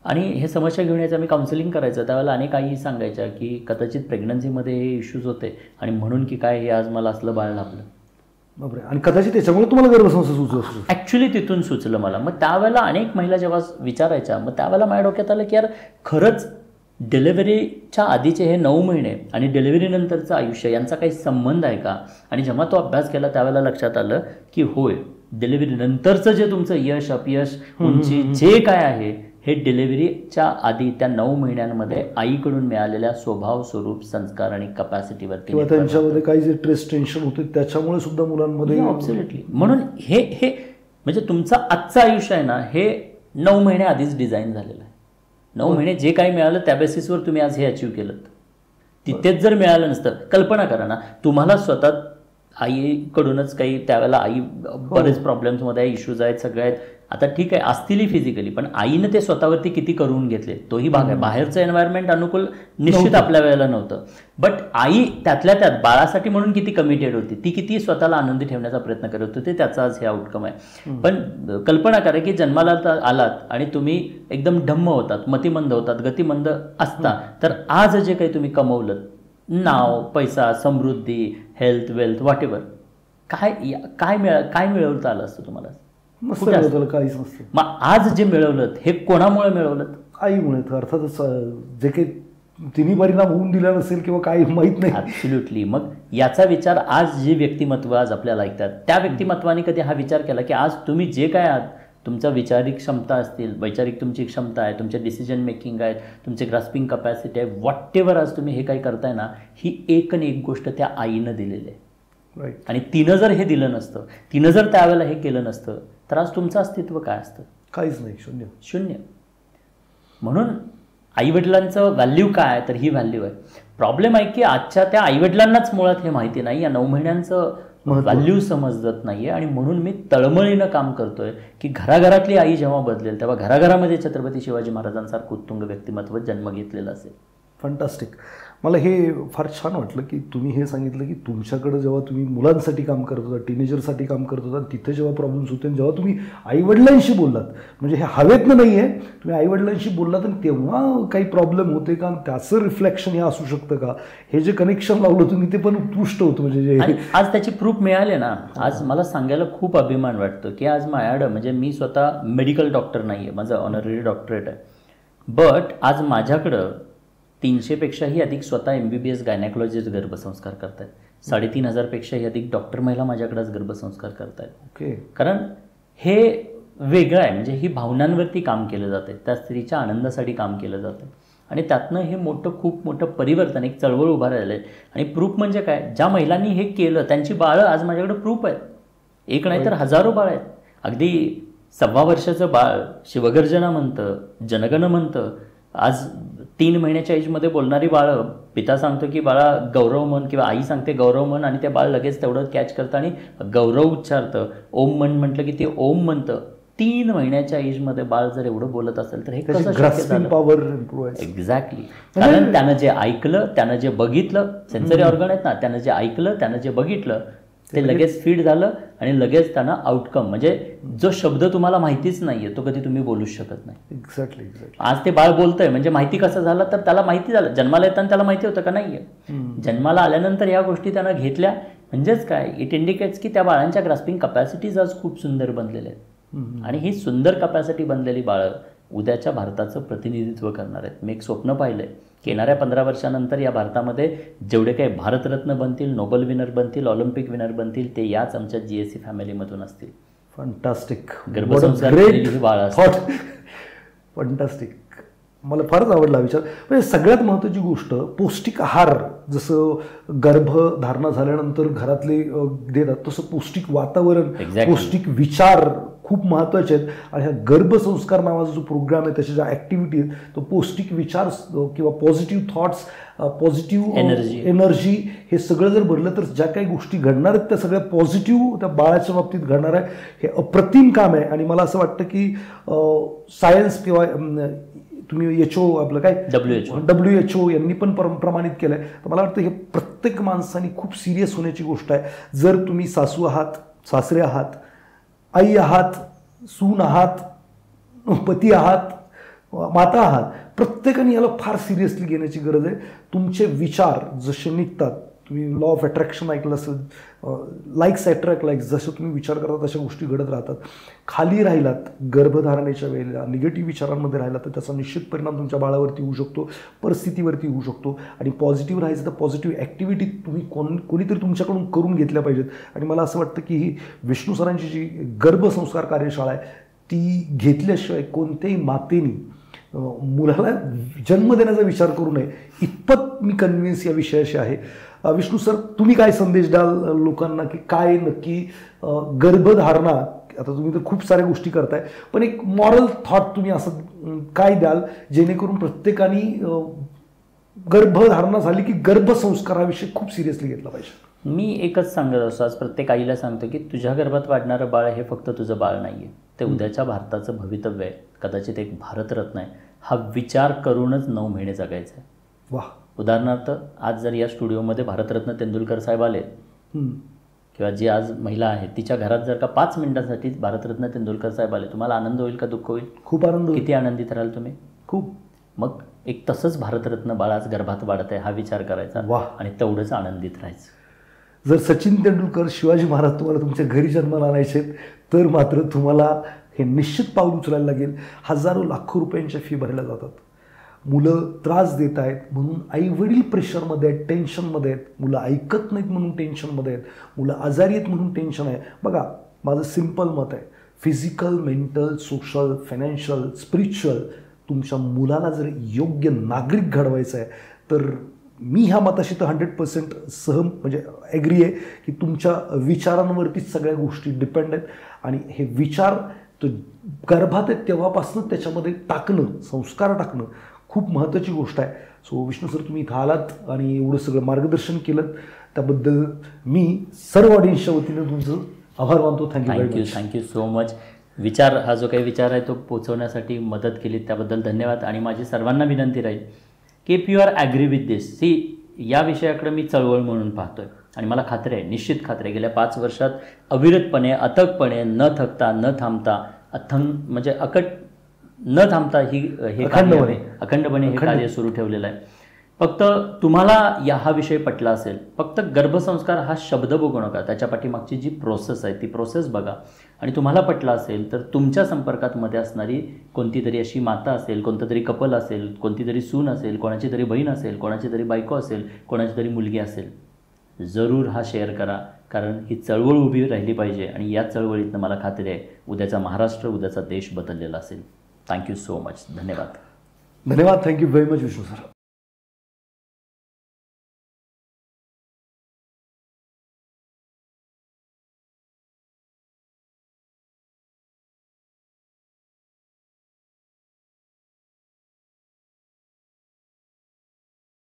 आणि हे समस्या घेऊन यायचं मी काउन्सिलिंग करायचं. त्यावेळेला अनेक आई सांगायच्या की कदाचित प्रेग्नन्सीमध्ये हे इश्यूज होते आणि म्हणून की काय हे आज मला असलं बाळ लाभलं. बापरे. आणि कदाचित त्याच्यामुळे तुम्हाला गर्भसंस्था सुचलं. ॲक्च्युली तिथून सुचलं मला. मग त्यावेळेला अनेक महिला जेव्हा विचारायच्या, मग त्यावेळेला माझ्या डोक्यात आलं की यार खरंच डिलिव्हरीच्या आधीचे हे 9 महिने आणि डिलिव्हरीनंतरचं आयुष्य यांचा काही संबंध आहे का. आणि जेव्हा तो अभ्यास केला त्यावेळेला लक्षात आलं की होय, डिलिव्हरीनंतरचं जे तुमचं यश अपयश उंची जे काय आहे हे डिलिव्हरीच्या आधी त्या 9 महिन्यांमध्ये आईकडून मिळालेल्या स्वभाव, स्वरूप, संस्कार आणि कपॅसिटीवरती किंवा त्यांच्यामध्ये काही जे स्ट्रेस टेन्शन होते त्याच्यामुळे सुद्धा मुलांमध्ये. ॲब्सोल्युटली. म्हणून हे म्हणजे तुमचं आजचं आयुष्य आहे ना, हे 9 महिने आधीच डिझाईन झालेलं आहे. 9 महिने जे काही मिळालं त्या बेसिसवर तुम्ही आज हे अचीव्ह केलं. तिथेच जर मिळालं नसतं, कल्पना करा ना, तुम्हाला स्वतः आईकडूनच काही त्यावेळेला आई बरेच प्रॉब्लेम्समध्ये आहे, इश्यूज आहेत, सगळे आहेत. आता ठीक आहे असतीलही फिजिकली, पण आईनं ते स्वतःवरती किती करून घेतले तोही भाग आहे. बाहेरचं एन्व्हायरमेंट अनुकूल निश्चित आपल्या वेळेला नव्हतं, बट आई त्यातल्या त्यात बाळासाठी म्हणून किती कमिटेड होती, ती किती स्वतःला आनंदी ठेवण्याचा प्रयत्न करत होती, त्याचा आज हे आउटकम आहे. पण कल्पना करा की जन्माला आलात आणि तुम्ही एकदम ढम्म होतात, मतिमंद होतात, गतिमंद असता, तर आज जे काही तुम्ही कमवलं, नाव, पैसा, समृद्धी, हेल्थ, वेल्थ, व्हॉट एव्हर, काय मिळवता आलं असतं तुम्हाला? काहीच नसतं. मग आज जे मिळवलं हे कोणामुळे मिळवलं? आईमुळे. अर्थातच जे काही तिन्ही परिणाम होऊन दिला नसेल किंवा काही माहीत नाही. ॲब्सोल्युटली. मग याचा विचार आज जे व्यक्तिमत्व आज आपल्याला ऐकतात त्या व्यक्तिमत्वाने कधी हा विचार केला की आज तुम्ही जे काय आहात, तुमचा वैचारिक क्षमता असतील, वैचारिक तुमची क्षमता आहे, तुमचे डिसिजन मेकिंग आहेत, तुमचे ग्रास्पिंग कपॅसिटी आहे, व्हॉट एव्हर आज तुम्ही हे काही करताय ना, ही एक आणि एक गोष्ट त्या आईनं दिलेली आहे. आणि तिनं जर हे दिलं नसतं, तिनं जर त्यावेळेला हे केलं नसतं, तर आज तुमचं अस्तित्व काय असतं? काहीच नाही, शून्य. शून्य. म्हणून आईवडिलांचं व्हॅल्यू काय, तर ही व्हॅल्यू आहे. प्रॉब्लेम आहे की आजच्या त्या आईवडिलांनाच मुळात हे माहिती नाही, या 9 महिन्यांचं व्हॅल्यू समजत नाहीये. आणि म्हणून मी तळमळीनं काम करतोय की घराघरातली आई जेव्हा बदलेल तेव्हा घराघरामध्ये छत्रपती शिवाजी महाराजांसारखं उत्तुंग व्यक्तिमत्व जन्म घेतलेलं असेल. फंटास्टिक. मला हे फार छान वाटलं की तुम्ही हे सांगितलं की तुमच्याकडे जेव्हा तुम्ही मुलांसाठी काम करत होता, टीनेजरसाठी काम करत होता, तिथे जेव्हा प्रॉब्लेम्स होते, जेव्हा तुम्ही आईवडिलांशी बोललात, म्हणजे हे हवेतनं नाही आहे, तुम्ही आईवडिलांशी बोललात आणि तेव्हा काही प्रॉब्लेम होते का, त्याचं रिफ्लेक्शन हे असू शकतं का, हे जे कनेक्शन लावलं तुम्ही ते पण उत्कृष्ट होतं. म्हणजे जे आज त्याची प्रूफ मिळाले ना, आज मला सांगायला खूप अभिमान वाटतो की आज माझ्याकडं, म्हणजे मी स्वतः मेडिकल डॉक्टर नाही आहे, माझं ऑनररी डॉक्टरेट आहे, बट आज माझ्याकडं 300पेक्षाही अधिक स्वतः MBBS गायनॅकॉलॉजिस्ट गर्भसंस्कार करतायत. 3500पेक्षाही अधिक डॉक्टर महिला माझ्याकडेच गर्भसंस्कार करतायत. ओके. कारण हे वेगळं आहे, म्हणजे ही भावनांवरती काम केलं जातं, त्या स्त्रीच्या आनंदासाठी काम केलं जातं आणि त्यातनं हे खूप मोठं परिवर्तन, एक चळवळ उभा राहिलं आहे. आणि प्रूफ म्हणजे काय, ज्या महिलांनी हे केलं त्यांची बाळं आज माझ्याकडे प्रूफ आहेत. एक नाही तर हजारो बाळ आहेत. अगदी 1.25 वर्षाचं बाळ शिवगर्जना म्हणतं, जनगण म्हणतं. आज 3 महिन्याच्या एजमध्ये बोलणारी बाळं, पिता सांगतो की बाळा गौरव म्हण, किंवा आई सांगते गौरव म्हण, आणि ते बाळ लगेच तेवढं कॅच करतं आणि गौरव उच्चारतं. ओम म्हटलं की ते ओम म्हणतं. 3 महिन्याच्या एजमध्ये बाळ जर एवढं बोलत असेल तर हे कसं शक्य झालं? एक्झॅक्टली. कारण त्यानं जे ऐकलं, त्यानं जे बघितलं, सेन्सरी ऑर्गन आहेत ना, त्यानं जे ऐकलं, त्यानं जे बघितलं ते लगेच फीड झालं आणि लगेच त्यांना आउटकम, म्हणजे जो शब्द तुम्हाला माहितीच नाहीये तो कधी तुम्ही बोलूच शकत नाही. एक्झॅक्टली. आज ते बाळ बोलतंय म्हणजे माहिती कसं झालं, तर त्याला माहिती झालं. जन्माला येताना त्याला माहिती होतं का? नाहीये. जन्माला आल्यानंतर या गोष्टी त्यानं घेतल्या. म्हणजेच काय, इट इंडिकेट्स की त्या बाळांच्या ग्रास्पिंग कपॅसिटीज आज खूप सुंदर बनलेल्या आहेत. आणि ही सुंदर कपॅसिटी बनलेली बाळं उद्याच्या भारताचं प्रतिनिधित्व करणार आहेत. मी एक स्वप्न पाहिलंय की येणाऱ्या 15 वर्षानंतर या भारतामध्ये जेवढे काही भारतरत्न बनतील, नोबेल विनर बनतील, ऑलिम्पिक विनर बनतील, ते याच आमच्या GSC फॅमिलीमधून असतील. फंटास्टिक. गर्भसंस्कार बाळ असतात. फंटास्टिक. मला फारच आवडला विचार. म्हणजे सगळ्यात महत्त्वाची गोष्ट पौष्टिक आहार, जसं गर्भधारणा झाल्यानंतर घरातले देतात तसं पौष्टिक वातावरण, पौष्टिक विचार, खूप महत्त्वाच्या आहेत. आणि ह्या गर्भसंस्कार नावाचा जो प्रोग्राम आहे, त्याच्या ज्या ॲक्टिव्हिटी आहेत, तो पौष्टिक विचार किंवा पॉझिटिव्ह थॉट्स, पॉझिटिव्ह एनर्जी, हे सगळं जर भरलं तर ज्या काही गोष्टी घडणार आहेत त्या सगळ्या पॉझिटिव्ह त्या बाळाच्या बाबतीत घडणार आहे. हे अप्रतिम काम आहे. आणि मला असं वाटतं की सायन्स किंवा तुम्ही WHO आपलं काय WHO यांनी पण प्रमाणित केलं आहे. तर मला वाटतं हे प्रत्येक माणसाने खूप सिरियस होण्याची गोष्ट आहे. जर तुम्ही सासू आहात, सासरे आहात, आई आहात, सून आहात, पती आहात, माता आहात, प्रत्येकाने याला फार सिरियसली घेण्याची गरज आहे. तुमचे विचार जसे निघतात, तुम्ही लॉ ऑफ अट्रॅक्शन ऐकलं असेल, लाईक्स अट्रॅक्ट लाईक्स, जसं तुम्ही विचार करता तशा गोष्टी घडत राहतात. खाली राहिलात गर्भधारणेच्या वेळेला, निगेटिव्ह विचारांमध्ये राहिलात तर त्याचा निश्चित परिणाम तुमच्या बाळावरती होऊ शकतो, परिस्थितीवरती होऊ शकतो. आणि पॉझिटिव्ह राहायचं तर पॉझिटिव्ह ॲक्टिव्हिटी तुम्ही कोणीतरी तुमच्याकडून करून घेतल्या पाहिजेत. आणि मला असं वाटतं की ही विष्णू सरांची जी गर्भसंस्कार कार्यशाळा आहे ती घेतल्याशिवाय कोणत्याही मातेनी मुलाला जन्म देण्याचा विचार करू नये, इतपत मी कन्व्हिन्स या विषयाशी आहे. विष्णू सर, तुम्ही काय संदेश द्याल लोकांना की काय नक्की गर्भधारणा, आता तुम्ही तर खूप साऱ्या गोष्टी करताय, पण एक मॉरल थॉट तुम्ही असं काय द्याल जेणेकरून प्रत्येकाने गर्भधारणा झाली की गर्भसंस्कार हा विषय खूप सिरियसली घेतला पाहिजे? मी एकच सांगत असतो, आज प्रत्येक आईला सांगतो की तुझ्या गर्भात वाढणारं बाळ हे फक्त तुझं बाळ नाही आहे, ते उद्याच्या भारताचं भवितव्य आहे, कदाचित एक भारतरत्न आहे. हा विचार करूनच 9 महिने जगायचं आहे. वाह. उदाहरणार्थ आज जर या स्टुडिओमध्ये भारतरत्न तेंडुलकर साहेब आले किंवा जी आज महिला आहे तिच्या घरात जर का 5 मिनिटांसाठी भारतरत्न तेंडुलकर साहेब आले, तुम्हाला आनंद होईल का दुःख होईल? खूप आनंद होईल. किती आनंदित राहाल तुम्ही? खूप. मग एक तसंच भारतरत्न बाळ आज गर्भात वाढत आहे हा विचार करायचा. वाह. आणि तेवढंच आनंदित राहायचं. जर सचिन तेंडुलकर, शिवाजी महाराज तुम्हाला तुमच्या घरी जन्माला आणायचे तर मात्र तुम्हाला हे निश्चित पाऊल उचलायला लागेल. हजारो लाखो रुपयांच्या फी भरल्या जातात. मुलं त्रास देत आहेत म्हणून आई वडील प्रेशरमध्ये आहेत, टेन्शनमध्ये आहेत. मुलं ऐकत नाहीत म्हणून टेन्शनमध्ये आहेत. मुलं आजारी आहेत म्हणून टेन्शन आहे. बघा, माझं सिम्पल मत आहे, physical, mental, social, financial, spiritual, तुमच्या मुलाला जर योग्य नागरिक घडवायचं आहे तर मी ह्या मताशी तर 100% म्हणजे ॲग्री आहे की तुमच्या विचारांवरतीच सगळ्या गोष्टी डिपेंड आहेत. आणि हे विचार तो गर्भात आहेत तेव्हापासून त्याच्यामध्ये टाकणं, संस्कार टाकणं खूप महत्त्वाची गोष्ट आहे. सो विष्णू सर, तुम्ही इथं आलात आणि एवढं सगळं मार्गदर्शन केलं त्याबद्दल मी सर्व ऑडियन्सच्या वतीनं तुमचं आभार मानतो. Thank you so much. विचार हा जो काही विचार आहे तो पोचवण्यासाठी मदत केली त्याबद्दल धन्यवाद. आणि माझी सर्वांना विनंती राहील की if you are agree with this, या विषयाकडे मी चळवळ म्हणून पाहतोय आणि मला खात्री आहे, निश्चित खात्री आहे, गेल्या 5 वर्षात अविरतपणे, अथकपणे, न थकता, न थांबता, म्हणजे न थांबता हे अखंडपणे हे कार्य सुरू ठेवलेलं आहे. फक्त तुम्हाला हा विषय पटला असेल, फक्त गर्भसंस्कार हा शब्द बघू नका, त्याच्या पाठीमागची जी प्रोसेस आहे ती प्रोसेस बघा. आणि तुम्हाला पटला असेल तर तुमच्या संपर्कात मध्ये असणारी कोणती तरी अशी माता असेल, कोणतं तरी कपल असेल, कोणती तरी सून असेल, कोणाची तरी बहीण असेल, कोणाची तरी बायको असेल, कोणाची तरी मुलगी असेल, जरूर हा शेअर करा. कारण ही चळवळ उभी राहिली पाहिजे आणि या चळवळीतनं मला खात्री आहे उद्याचा महाराष्ट्र, उद्याचा देश बदललेला असेल. Thank you so much. धन्यवाद. Thank you very much Vishnu sir.